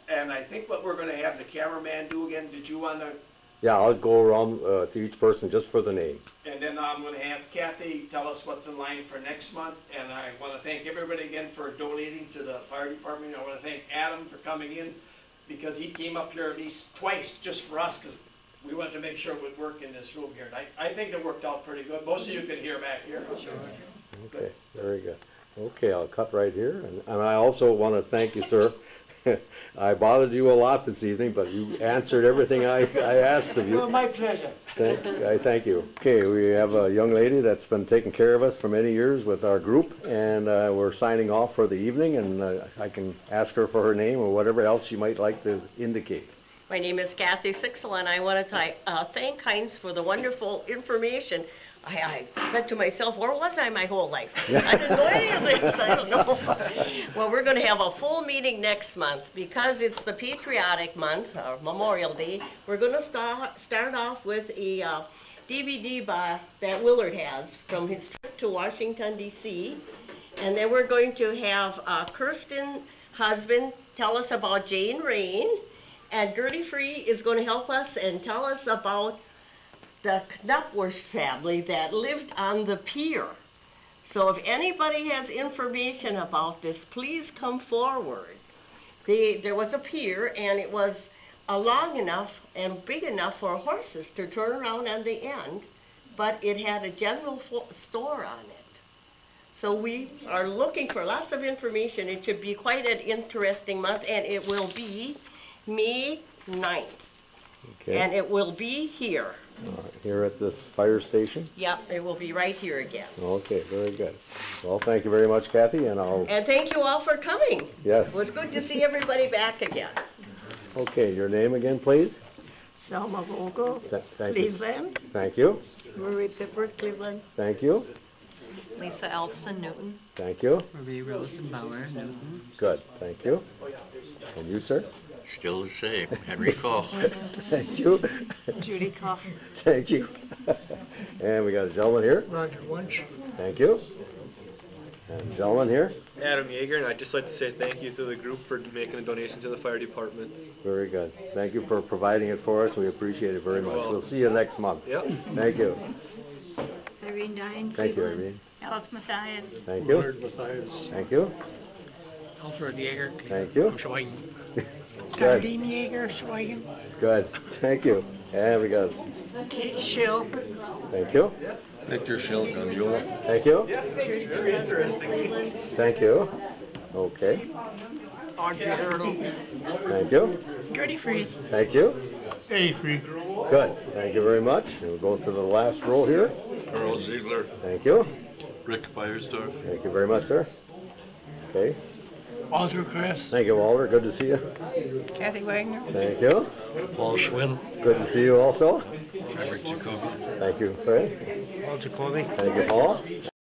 And I think what we're going to have the cameraman do again, did you want to? Yeah, I'll go around to each person just for the name. And then I'm going to have Kathy tell us what's in line for next month. And I want to thank everybody again for donating to the fire department. I want to thank Adam for coming in, because he came up here at least twice just for us, because we wanted to make sure it would work in this room here. And I think it worked out pretty good. Most of you can hear back here. Sure. Okay, very good. Okay, I'll cut right here. And I also want to thank you, sir. I bothered you a lot this evening, but you answered everything I asked of you. Well, my pleasure. I thank you. Okay, we have a young lady that's been taking care of us for many years with our group, and we're signing off for the evening, and I can ask her for her name or whatever else she might like to indicate. My name is Kathy Sixel, and I want to thank Heinz for the wonderful information. I said to myself, where was I my whole life? I didn't know any of this. I don't know. Well, we're going to have a full meeting next month because it's the Patriotic Month, or Memorial Day. We're going to start off with a DVD that Willard has from his trip to Washington, D.C. And then we're going to have Kirsten Husband tell us about Jane Rain. And Gertie Free is going to help us and tell us about the Knupwurst family that lived on the pier. So if anybody has information about this, please come forward. There was a pier, and it was long enough and big enough for horses to turn around on the end, but it had a general store on it. So we are looking for lots of information. It should be quite an interesting month, and it will be May 9th. Okay. And it will be here. Here at this fire station? Yep, it will be right here again. Okay, very good. Well, thank you very much, Kathy, and I'll... And thank you all for coming. Yes. It was good to see everybody back again. Okay, your name again, please? Selma Vogel, Thank you. Cleveland. Thank you. Marie Pipper, Cleveland. Thank you. Lisa Elfson, Newton. Thank you. Marie Rosenbauer, Newton. Good, thank you. And you, sir? Still the same, Henry Koch. Thank you. Judy Koch. Thank you. And we got a gentleman here. Roger Wunsch. Thank you. And a gentleman here. Adam Yeager, and I'd just like to say thank you to the group for making a donation to the fire department. Very good. Thank you for providing it for us. We appreciate it very much. welcome. We'll see you next month. Yep. Thank you. Irene Dine, Thank you, Cleveland. Irene. Alice Mathias. Thank you. Leonard Mathias. Thank you. Ellsworth Yeager. Thank you. Sheboygan. Good. Darlene Yeager, Sheboygan. Good. Thank you. And we got... Kate Schill. Thank you. Victor Schill, Gundula. Thank you. Kirsten Husband, Cleveland. Thank you. Okay. Audrey Hurdle. Thank you. Gertie Free. Thank you. Hey, Free. Good. Thank you very much. We'll go to the last row here. Carl Ziegler. Thank you. Rick Beiersdorf. Thank you very much, sir. Okay. Walter Kress. Thank you, Walter. Good to see you. Kathy Wagner. Thank you. Paul Schwinn. Good to see you also. Frederick Jacoby. Thank you, Fred. Paul Jacoby. Thank you, Paul.